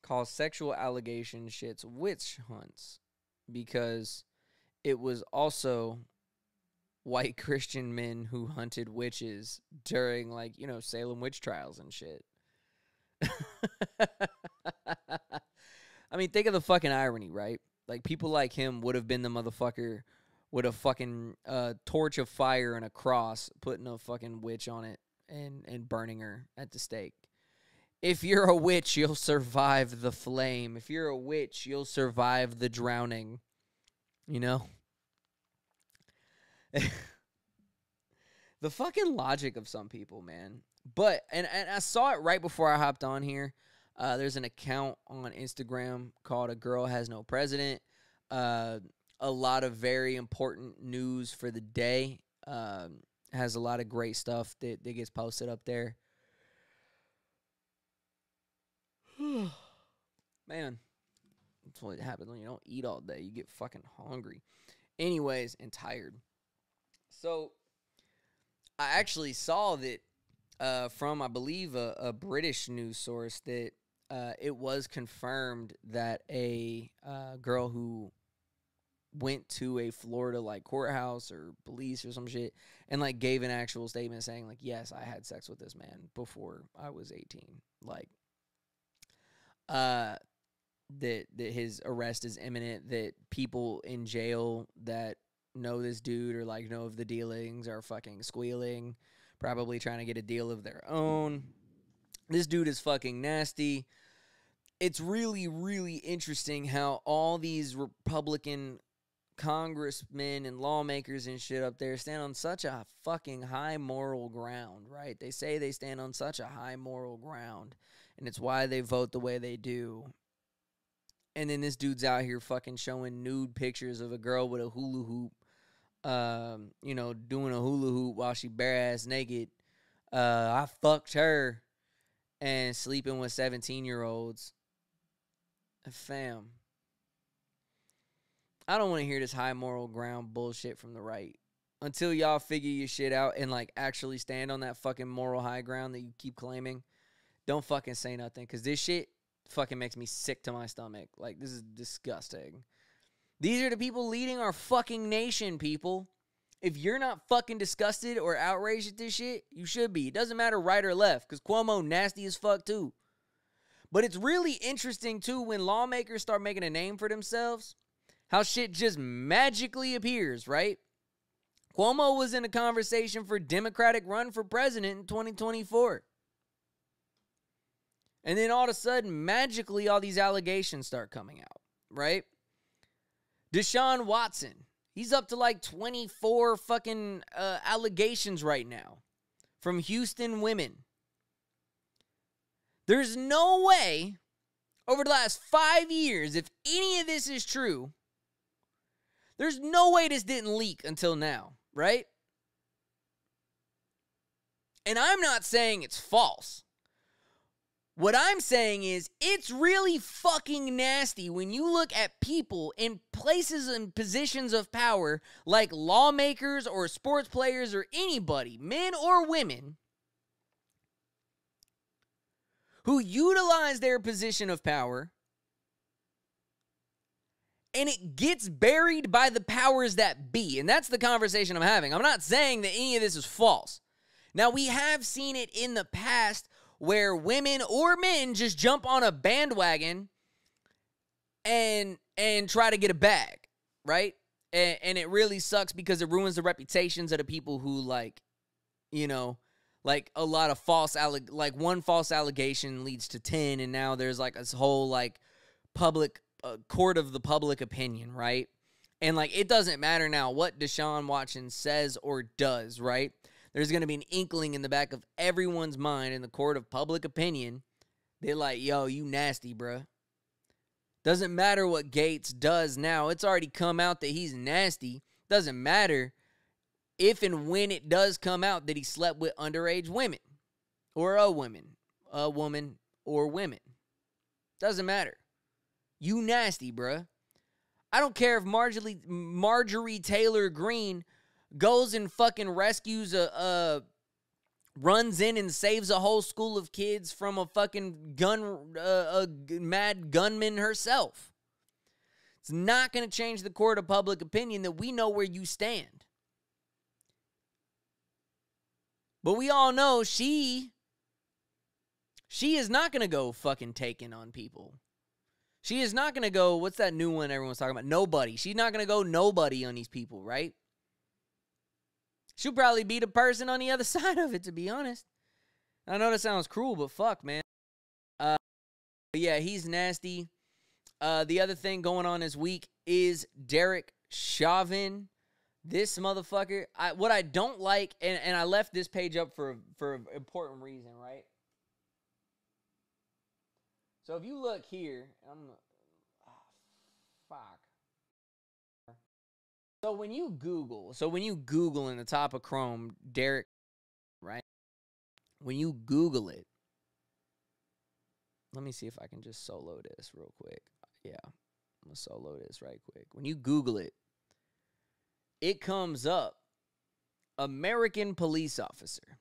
calls sexual allegation shits witch hunts because it was also white Christian men who hunted witches during, like, you know, Salem witch trials and shit. I mean, think of the fucking irony, right? Like, people like him would have been the motherfucker with a fucking torch of fire and a cross, putting a fucking witch on it and burning her at the stake. If you're a witch, you'll survive the flame. If you're a witch, you'll survive the drowning. You know? The fucking logic of some people, man. But, and I saw it right before I hopped on here. There's an account on Instagram called A Girl Has No President. A lot of very important news for the day. Has a lot of great stuff that gets posted up there. Man, that's what happens when you don't eat all day. You get fucking hungry. Anyways, and tired. So, I actually saw that from, I believe, a British news source that it was confirmed that a girl who went to a Florida, like, courthouse or police or some shit and, like, gave an actual statement saying, like, yes, I had sex with this man before I was 18. Like, that his arrest is imminent, that people in jail that know this dude or, like, know of the dealings are fucking squealing, probably trying to get a deal of their own. This dude is fucking nasty. It's really, really interesting how all these Republican congressmen and lawmakers and shit up there stand on such a fucking high moral ground, right? They say they stand on such a high moral ground, and it's why they vote the way they do. And then this dude's out here fucking showing nude pictures of a girl with a hula hoop, you know, doing a hula hoop while she bare ass naked. I fucked her, and sleeping with 17-year-olds. Fam, I don't want to hear this high moral ground bullshit from the right. Until y'all figure your shit out and, like, actually stand on that fucking moral high ground that you keep claiming, don't fucking say nothing, because this shit fucking makes me sick to my stomach. Like, this is disgusting. These are the people leading our fucking nation, people. If you're not fucking disgusted or outraged at this shit, you should be. It doesn't matter right or left, because Cuomo nasty as fuck, too. But it's really interesting, too, when lawmakers start making a name for themselves, how shit just magically appears, right? Cuomo was in a conversation for Democratic run for president in 2024. And then all of a sudden, magically, all these allegations start coming out, right? Deshaun Watson, he's up to like 24 fucking allegations right now from Houston women. There's no way, over the last 5 years, if any of this is true, there's no way this didn't leak until now, right? And I'm not saying it's false. What I'm saying is it's really fucking nasty when you look at people in places and positions of power like lawmakers or sports players or anybody, men or women, who utilize their position of power and it gets buried by the powers that be. And that's the conversation I'm having. I'm not saying that any of this is false. Now, we have seen it in the past where women or men just jump on a bandwagon and try to get a bag, right? And it really sucks because it ruins the reputations of the people who, like, you know, like a lot of like one false allegation leads to 10, and now there's like this whole like public court of the public opinion, right? And like it doesn't matter now what Deshaun Watson says or does, right? There's going to be an inkling in the back of everyone's mind in the court of public opinion. They're like, yo, you nasty, bruh. Doesn't matter what Gates does now. It's already come out that he's nasty. Doesn't matter if and when it does come out that he slept with underage women or a woman or women. Doesn't matter. You nasty, bruh. I don't care if Marjorie Taylor Greene goes and fucking rescues runs in and saves a whole school of kids from a fucking mad gunman herself. It's not going to change the court of public opinion that we know where you stand. But we all know she is not going to go fucking taking on people. She is not going to go, what's that new one everyone's talking about? Nobody. She's not going to go nobody on these people, right? She'll probably be the person on the other side of it, to be honest. I know that sounds cruel, but fuck, man. But yeah, he's nasty. The other thing going on this week is Derek Chauvin. This motherfucker. What I don't like, and I left this page up for an important reason, right? So if you look here, fuck. So when you Google in the top of Chrome, Derek, right? When you Google it, let me see if I can just solo this real quick. Yeah, I'm going to solo this right quick. When you Google it, it comes up American police officer.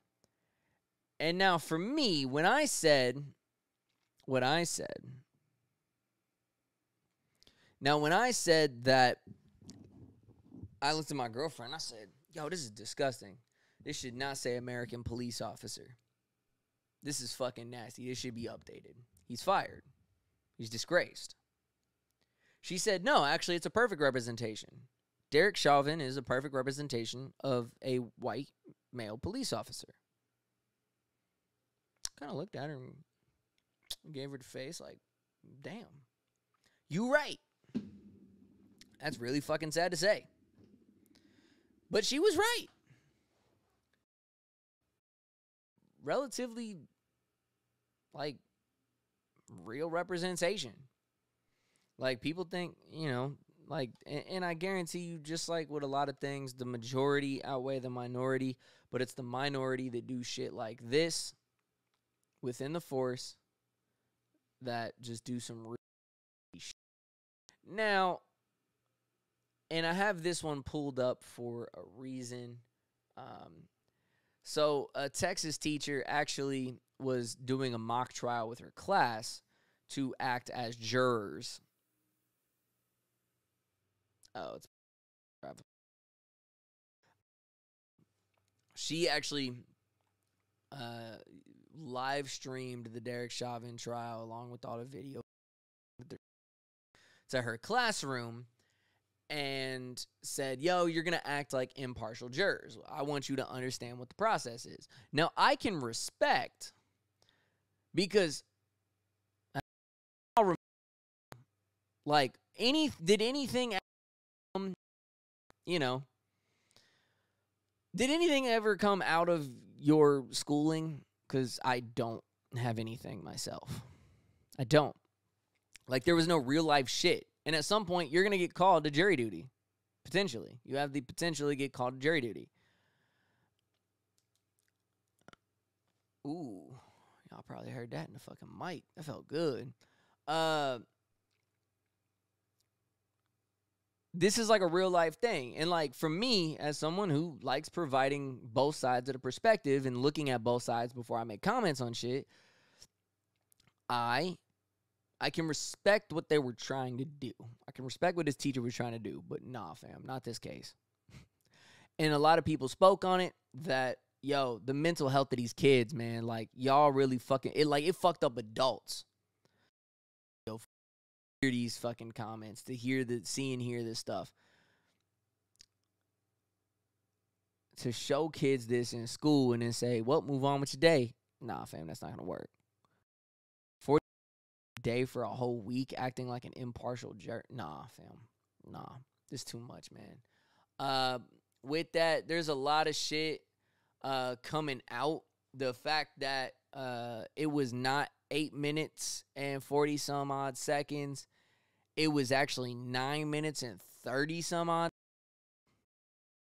And now for me, when I said, that, I looked at my girlfriend, I said, yo, this is disgusting. This should not say American police officer. This is fucking nasty. This should be updated. He's fired. He's disgraced. She said, no, actually, it's a perfect representation. Derek Chauvin is a perfect representation of a white male police officer. Kind of looked at her and gave her the face like, damn. You right. That's really fucking sad to say. But she was right. Relatively, like, real representation. Like, people think, like, and I guarantee you, just like with a lot of things, the majority outweigh the minority, but it's the minority that do shit like this within the force that just do some real shit. Now, and I have this one pulled up for a reason. So a Texas teacher actually was doing a mock trial with her class to act as jurors. Oh, it's she actually live streamed the Derek Chauvin trial along with all the video to her classroom and said, yo, you're going to act like impartial jurors. I want you to understand what the process is. Now, I can respect, because like did anything ever come out of your schooling? Because I don't have anything myself. I don't. Like, there was no real life shit. And at some point, you're going to get called to jury duty. Potentially. You have the potential to get called to jury duty. Ooh. Y'all probably heard that in the fucking mic. That felt good. This is like a real life thing. And like, for me, as someone who likes providing both sides of the perspective and looking at both sides before I make comments on shit, I can respect what they were trying to do. I can respect what his teacher was trying to do, but nah, fam, not this case. And a lot of people spoke on it that, yo, the mental health of these kids, man, like, y'all really fucking, it fucked up adults. Yo, hear these fucking comments, to hear this stuff. To show kids this in school and then say, well, move on with your day. Nah, fam, that's not going to work. Day for a whole week acting like an impartial jerk. Nah, fam. Nah. This is too much, man. With that, there's a lot of shit coming out. The fact that it was not 8 minutes and 40 some odd seconds. It was actually 9 minutes and 30 some odd.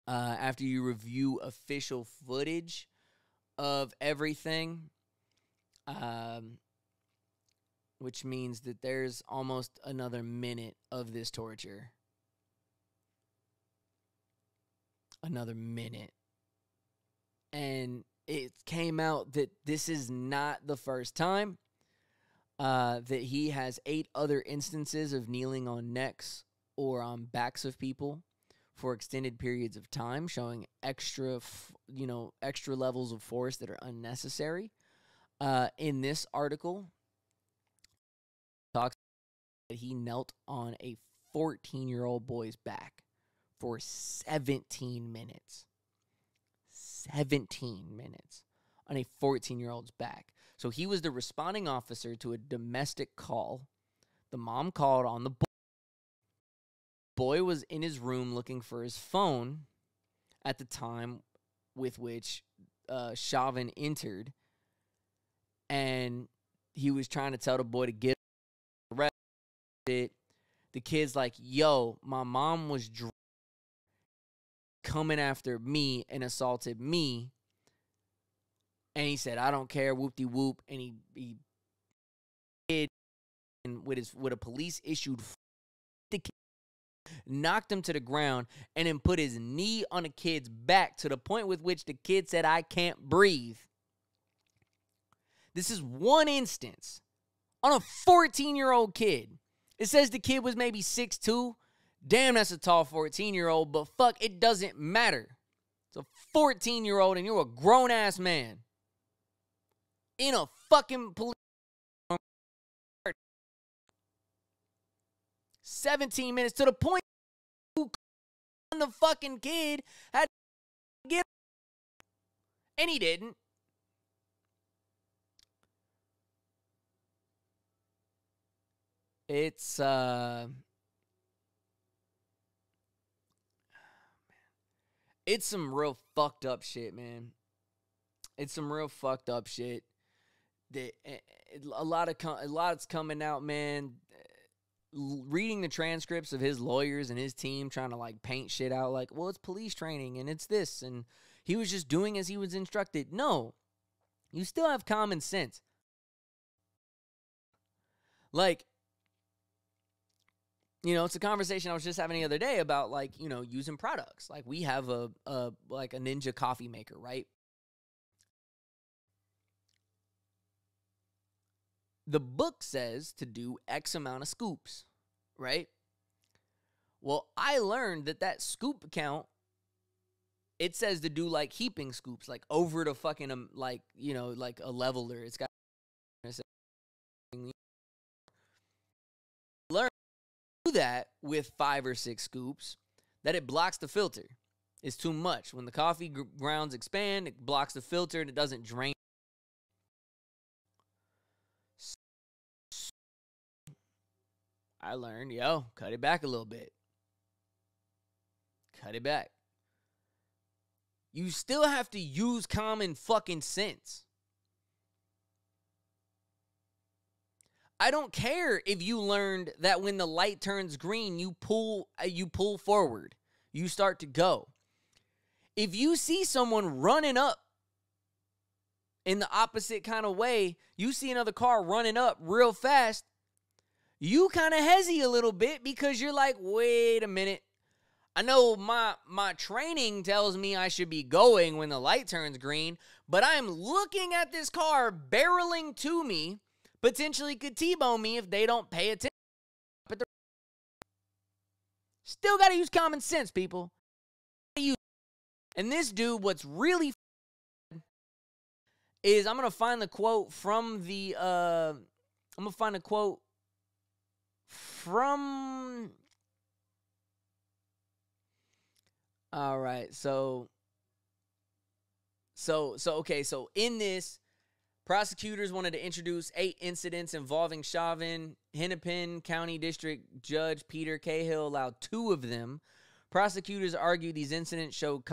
After you review official footage of everything. Which means that there's almost another minute of this torture. Another minute. And it came out that this is not the first time. That he has 8 other instances of kneeling on necks or on backs of people for extended periods of time, showing extra levels of force that are unnecessary. In this article, talks that he knelt on a 14-year-old boy's back for 17 minutes. 17 minutes on a 14-year-old's back. So he was the responding officer to a domestic call. The mom called on the boy. Boy was in his room looking for his phone at the time with which Chauvin entered. And he was trying to tell the boy to get arrested. The kid's like, yo, my mom was coming after me and assaulted me. And he said, I don't care, whoop-de-whoop. And he did, and with a police-issued the kid, knocked him to the ground, and then put his knee on the kid's back to the point with which the kid said, I can't breathe. This is one instance on a 14-year-old kid. It says the kid was maybe 6'2". Damn, that's a tall 14-year-old, but fuck, it doesn't matter. It's a 14-year-old, and you're a grown-ass man in a fucking police 17 minutes to the point who the fucking kid had to get, and he didn't. It's some real fucked up shit, man. It's some real fucked up shit. A lot's coming out, man. Reading the transcripts of his lawyers and his team trying to like paint shit out like, well, it's police training and it's this and he was just doing as he was instructed. No, you still have common sense. Like, you know, it's a conversation I was just having the other day about, like, you know, using products. Like, we have a Ninja coffee maker, right? The book says to do X amount of scoops, right? Well, I learned that scoop count, it says to do, like, heaping scoops, like, over the fucking, like, you know, like a leveler. It's got learn do that with 5 or 6 scoops, that it blocks the filter. It's too much. When the coffee grounds expand, it blocks the filter and it doesn't drain. I learned, cut it back a little bit. Cut it back. You still have to use common fucking sense. I don't care if you learned that when the light turns green, you pull forward. You start to go. If you see someone running up in the opposite kind of way, you see another car running up real fast, you kind of hesitate a little bit because you're like, wait a minute. I know my training tells me I should be going when the light turns green, but I'm looking at this car barreling to me, potentially could T-bone me if they don't pay attention. But still got to use common sense, people. And this dude, what's really is, I'm going to find the quote from the, all right, so in this, prosecutors wanted to introduce 8 incidents involving Chauvin. Hennepin County District Judge Peter Cahill allowed 2 of them. Prosecutors argued these incidents showed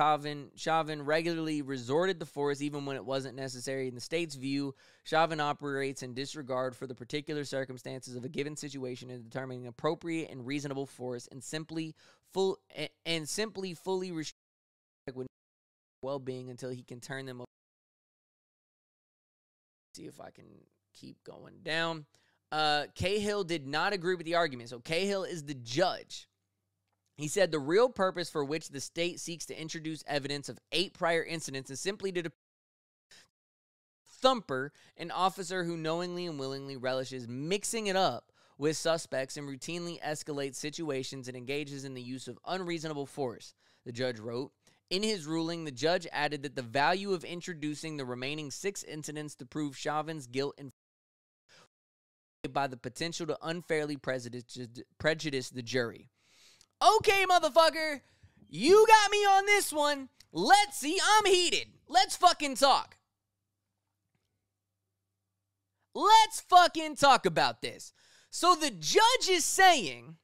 Chauvin regularly resorted to force even when it wasn't necessary. In the state's view, Chauvin operates in disregard for the particular circumstances of a given situation in determining appropriate and reasonable force and simply fully restrict well-being until he can turn them over. See if I can keep going down. Cahill did not agree with the argument. So Cahill is the judge. He said the real purpose for which the state seeks to introduce evidence of 8 prior incidents is simply to thumper, an officer who knowingly and willingly relishes mixing it up with suspects and routinely escalates situations and engages in the use of unreasonable force, the judge wrote. In his ruling, the judge added that the value of introducing the remaining 6 incidents to prove Chauvin's guilt and by the potential to unfairly prejudice the jury. Okay, motherfucker, you got me on this one. Let's see, I'm heated. Let's fucking talk. Let's fucking talk about this. So the judge is saying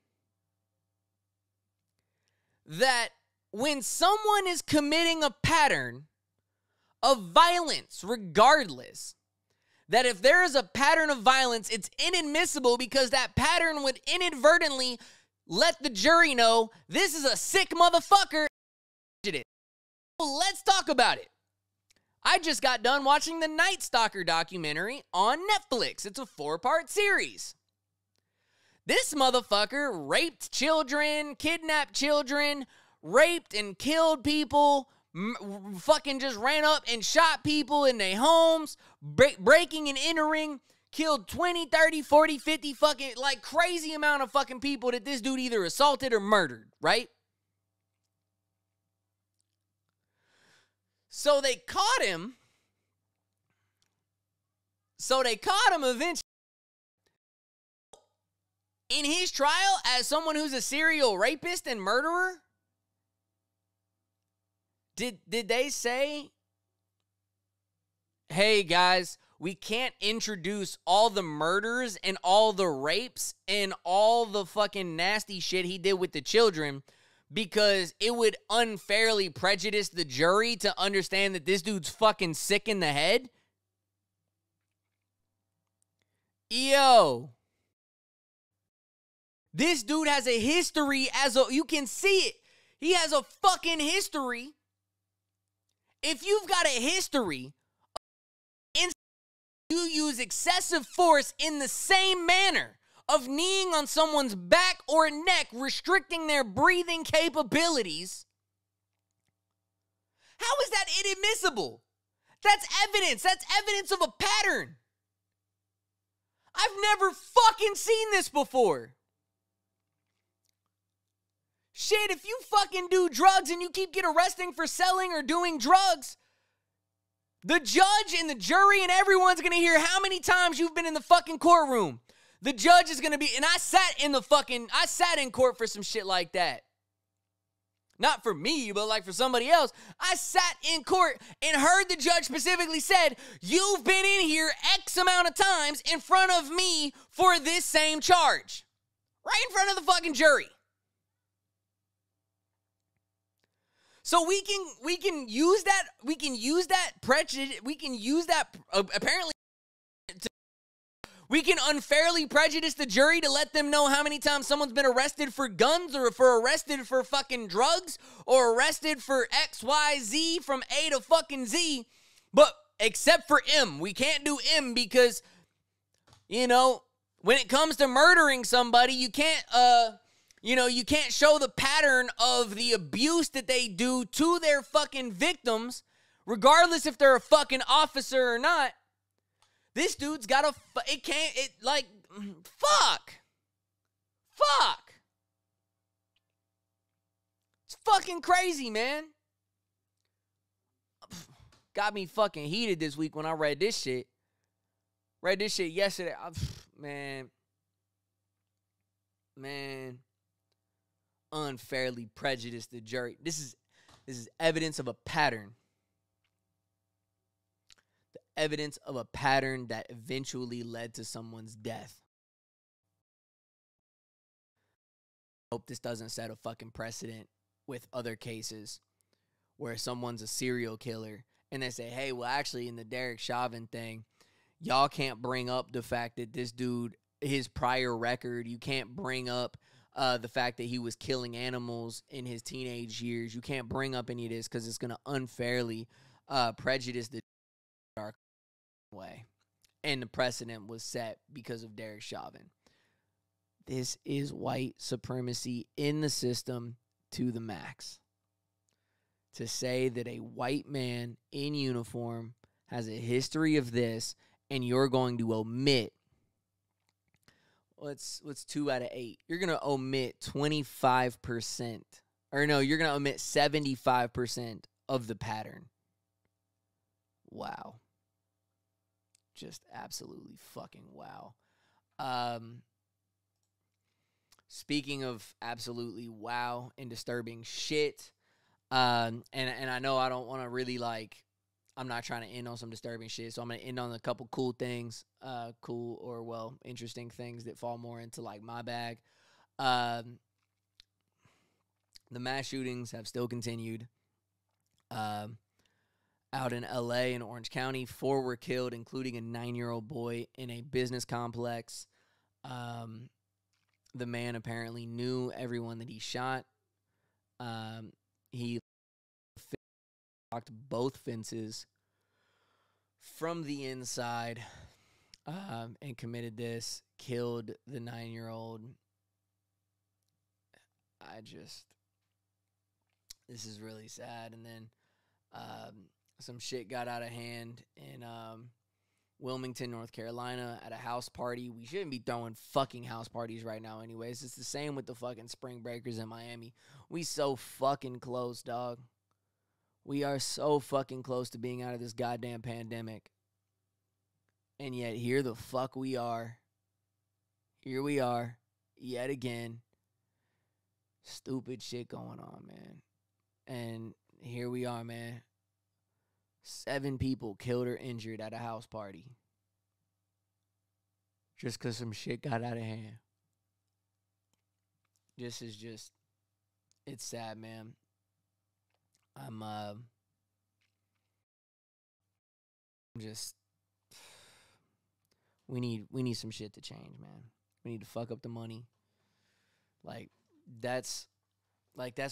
that when someone is committing a pattern of violence, regardless, that if there is a pattern of violence, it's inadmissible because that pattern would inadvertently let the jury know this is a sick motherfucker. Let's talk about it. I just got done watching the Night Stalker documentary on Netflix. It's a 4-part series. This motherfucker raped children, kidnapped children, raped and killed people, fucking just ran up and shot people in their homes, breaking and entering, killed 20, 30, 40, 50 fucking, like, crazy amount of fucking people that this dude either assaulted or murdered, right? So they caught him. Eventually. In his trial as someone who's a serial rapist and murderer. Did they say, hey guys, we can't introduce all the murders and all the rapes and all the fucking nasty shit he did with the children because it would unfairly prejudice the jury to understand that this dude's fucking sick in the head? Yo. This dude has a history you can see it. He has a fucking history. If you've got a history, you use excessive force in the same manner of kneeing on someone's back or neck, restricting their breathing capabilities. How is that inadmissible? That's evidence. That's evidence of a pattern. I've never fucking seen this before. Shit, if you fucking do drugs and you keep getting arrested for selling or doing drugs, the judge and the jury and everyone's going to hear how many times you've been in the fucking courtroom. The judge is going to be, and I sat in court for some shit like that. Not for me, but like for somebody else. I sat in court and heard the judge specifically said, you've been in here X amount of times in front of me for this same charge. Right in front of the fucking jury. So we can use that prejudice, apparently we can unfairly prejudice the jury to let them know how many times someone's been arrested for guns or arrested for fucking drugs or arrested for X, Y, Z from A to fucking Z. But except for M, we can't do M because, when it comes to murdering somebody, you can't show the pattern of the abuse that they do to their fucking victims, regardless if they're a fucking officer or not. This dude's got fuck. It's fucking crazy, man. Got me fucking heated this week when I read this shit. Read this shit yesterday. Man. Unfairly prejudiced the jury. This is evidence of a pattern. The evidence of a pattern that eventually led to someone's death. I hope this doesn't set a fucking precedent with other cases where someone's a serial killer and they say, hey, well, actually, in the Derek Chauvin thing, y'all can't bring up the fact that this dude, his prior record, you can't bring up the fact that he was killing animals in his teenage years. You can't bring up any of this because it's going to unfairly prejudice the dark way. And the precedent was set because of Derek Chauvin. This is white supremacy in the system to the max. To say that a white man in uniform has a history of this and you're going to omit what's 2 out of 8? You're going to omit 25%. Or no, you're going to omit 75% of the pattern. Wow. Just absolutely fucking wow. Speaking of absolutely wow and disturbing shit, and I know I don't want to really I'm not trying to end on some disturbing shit, so I'm gonna end on a couple cool things, interesting things that fall more into like my bag. The mass shootings have still continued. Out in LA and Orange County, 4 were killed, including a 9-year-old boy in a business complex. The man apparently knew everyone that he shot. He locked both fences from the inside and committed this, killed the 9-year-old. This is really sad. And then some shit got out of hand in Wilmington, North Carolina at a house party. We shouldn't be throwing fucking house parties right now anyways. It's the same with the fucking spring breakers in Miami. We so fucking close, dog. We are so fucking close to being out of this goddamn pandemic. And yet here the fuck we are. Here we are, yet again. Stupid shit going on, man. And here we are, man. 7 people killed or injured at a house party. Just because some shit got out of hand. This is just, it's sad, man. We need some shit to change, man. We need to fuck up the money. That's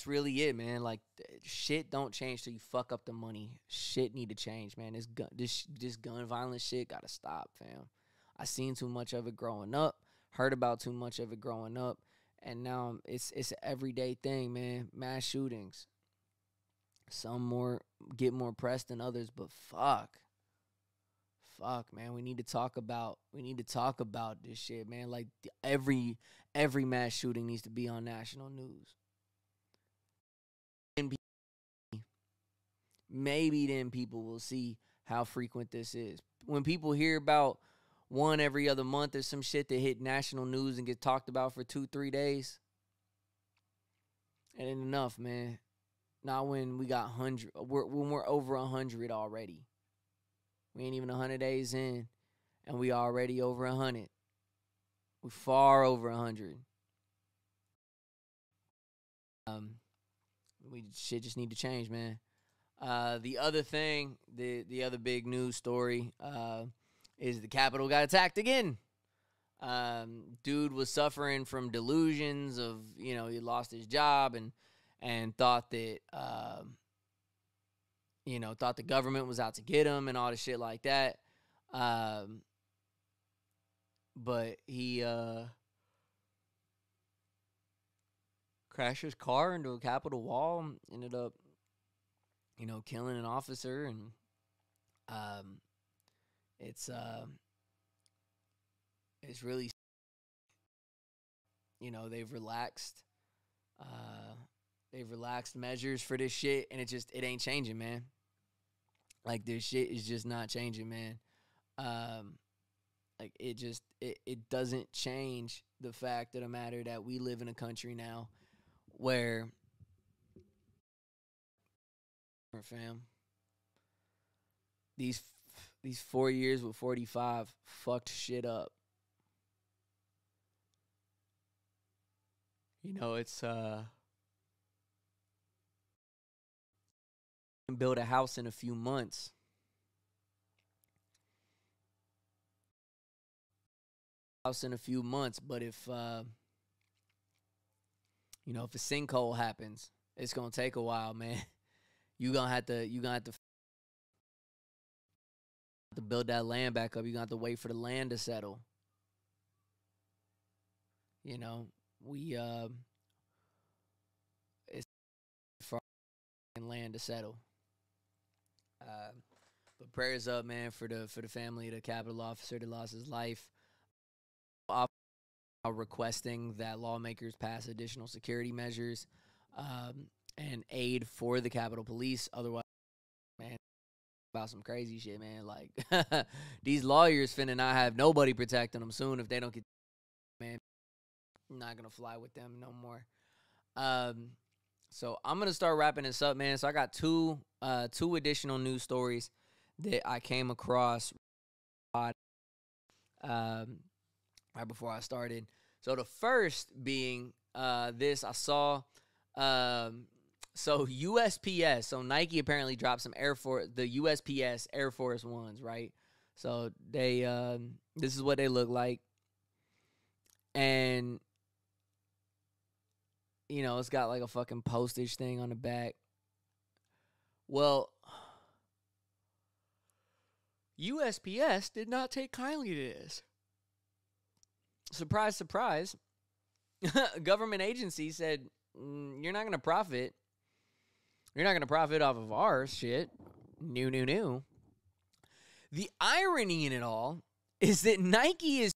really it, man. Like, shit don't change till you fuck up the money. Shit need to change, man. This gun violence shit gotta stop, fam. I seen too much of it growing up, heard about too much of it growing up, and now it's an everyday thing, man. Mass shootings. Some get more press than others, but fuck, man. We need to talk about this shit, man. Like, every mass shooting needs to be on national news. And maybe then people will see how frequent this is. When people hear about one every other month or some shit that hit national news and get talked about for 2-3 days, it ain't enough, man. Not when we got 100. When we're over 100 already. We ain't even 100 days in, and we already over 100. We far over 100. Shit just need to change, man. The other thing, the other big news story, is the Capitol got attacked again. Dude was suffering from delusions of, he lost his job and thought that, thought the government was out to get him and all the shit like that. But he crashed his car into a Capitol wall and ended up, killing an officer. And it's really, they've relaxed measures for this shit, and it ain't changing, man. Like, this shit is just not changing, man. Like, it doesn't change the fact of the matter that we live in a country now where, fam, these 4 years with 45 fucked shit up. It's build a house in a few months. But if if a sinkhole happens, it's gonna take a while, man. You're gonna have to build that land back up. You're gonna have to wait for the land to settle. It's for land to settle. But prayers up, man, for the family of the Capitol officer that lost his life. Requesting that lawmakers pass additional security measures and aid for the Capitol Police. Otherwise, man, about some crazy shit, man. Like, these lawyers finna not have nobody protecting them soon if they don't get, man. I'm not gonna fly with them no more. So I'm gonna start wrapping this up, man. So I got two additional news stories that I came across right before I started. So the first being this, I saw so USPS. So Nike apparently dropped some the USPS Air Force Ones, right? So they this is what they look like. And you know, it's got like a fucking postage thing on the back. Well, USPS did not take kindly to this. Surprise, surprise. A government agency said, you're not going to profit. You're not going to profit off of our shit. No. The irony in it all is that Nike is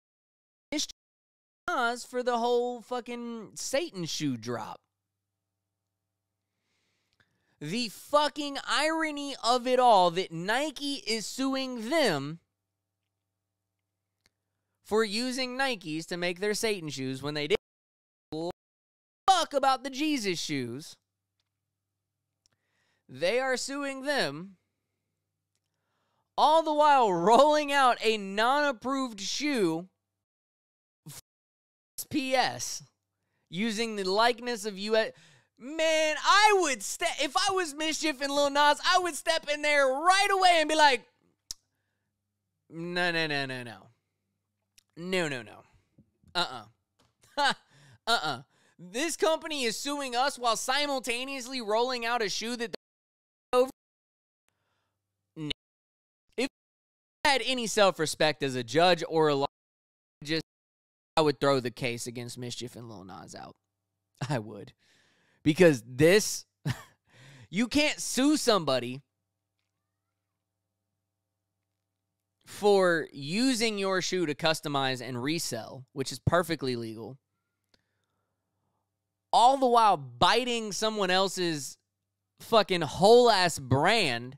for the whole fucking Satan shoe drop. The fucking irony of it all that Nike is suing them for using Nikes to make their Satan shoes when they didn't fuck about the Jesus shoes. They are suing them, all the while rolling out a non-approved shoe PS using the likeness of US. Man, I would if I was Mischief and Lil Nas, I would step in there right away and be like, no. This company is suing us while simultaneously rolling out a shoe that over. No. If I had any self-respect as a judge or a lawyer, I would throw the case against Mischief and Lil Nas out. I would. Because this, you can't sue somebody for using your shoe to customize and resell, which is perfectly legal, all the while biting someone else's fucking whole-ass brand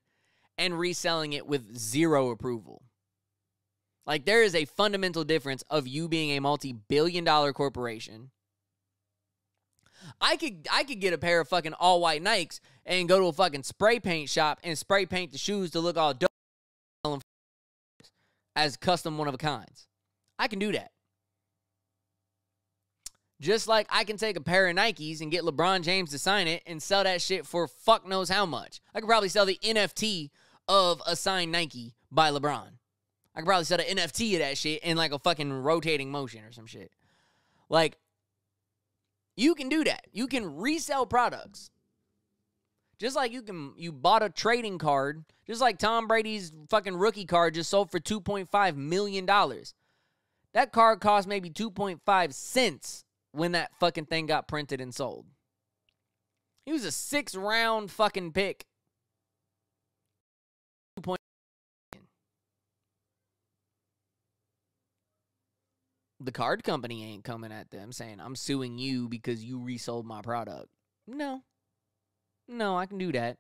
and reselling it with zero approval. Like, there is a fundamental difference of you being a multi-billion-dollar corporation. I could get a pair of fucking all-white Nikes and go to a fucking spray paint shop and spray paint the shoes to look all dope as custom one-of-a-kinds. I can do that. Just like I can take a pair of Nikes and get LeBron James to sign it and sell that shit for fuck knows how much. I could probably sell the NFT of a signed Nike by LeBron. I could probably sell the NFT of that shit in like a fucking rotating motion or some shit. Like, you can do that. You can resell products. Just like you bought a trading card, just like Tom Brady's fucking rookie card just sold for $2.5 million. That card cost maybe 2.5 cents when that fucking thing got printed and sold. He was a 6th-round fucking pick. The card company ain't coming at them saying, I'm suing you because you resold my product. No, I can do that.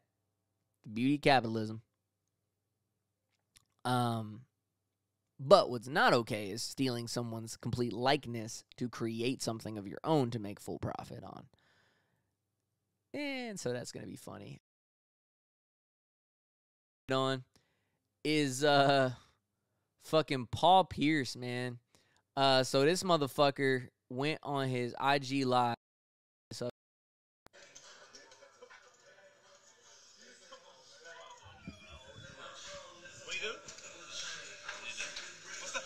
The beauty of capitalism. But what's not okay is stealing someone's complete likeness to create something of your own to make full profit on. And so that's going to be funny. On is fucking Paul Pierce, man. So this motherfucker went on his IG live. So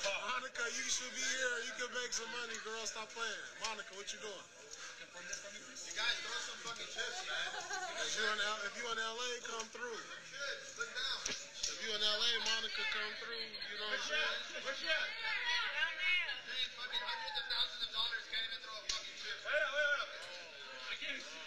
Monica, you should be here. You can make some money, girl. Stop playing. Monica, what you doing? You guys throw some fucking chips, man. If you in LA, come through. Look down. If you in LA, Monica, come through. You know what I'm saying? Where's she at? Fucking hundreds of thousands of dollars can't even throw a fucking chip. Wait up. I can't see.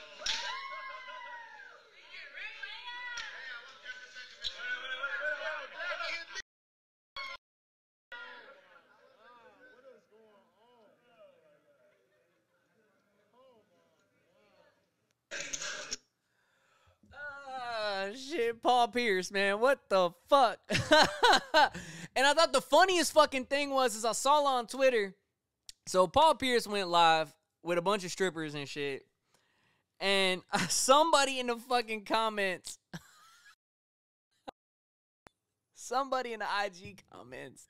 Shit, Paul Pierce, man, what the fuck? And I thought the funniest fucking thing was I saw on Twitter. So Paul Pierce went live with a bunch of strippers and shit, and somebody in the fucking comments Somebody in the IG comments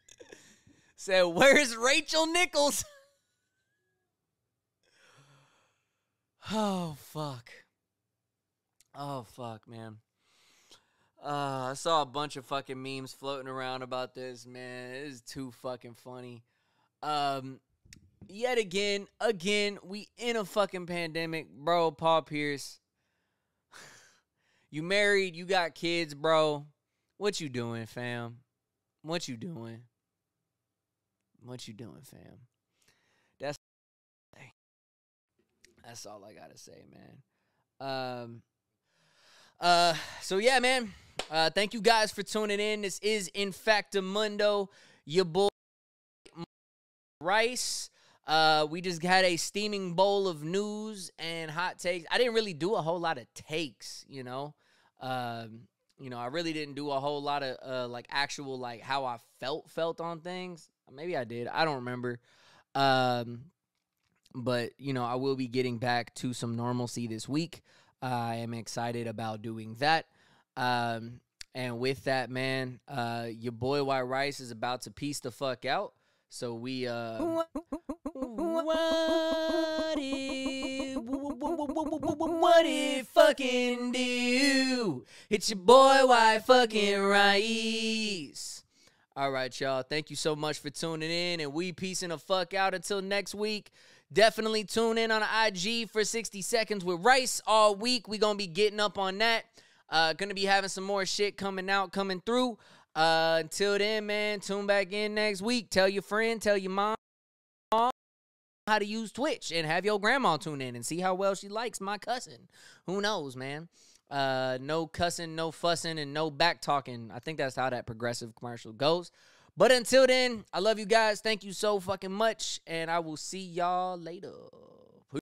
said, "Where's Rachel Nichols?" Oh, fuck. Oh, fuck, man. I saw a bunch of fucking memes floating around about this, man. It is too fucking funny. Yet again, we in a fucking pandemic. Bro, Paul Pierce. You married, you got kids, bro. What you doing, fam? What you doing? What you doing, fam? That's all I gotta say, man. So yeah, man. Thank you guys for tuning in. This is Infactamundo, your boy Rice. We just had a steaming bowl of news and hot takes. I didn't really do a whole lot of takes, you know. I really didn't do a whole lot of like actual like how I felt on things. Maybe I did. I don't remember. But, I will be getting back to some normalcy this week. I am excited about doing that. And with that, man, your boy White Rice is about to peace the fuck out. So we, what it fucking do? It's your boy White fucking Rice. All right, y'all. Thank you so much for tuning in, and we peacing the fuck out until next week. Definitely tune in on IG for 60 Seconds with Rice all week. We going to be getting up on that. Going to be having some more shit coming through. Until then, man, tune back in next week. Tell your friend, tell your mom how to use Twitch, and have your grandma tune in and see how well she likes my cussing. Who knows, man? No cussing, no fussing, and no back talking. I think that's how that progressive commercial goes. But until then, I love you guys. Thank you so fucking much, and I will see y'all later.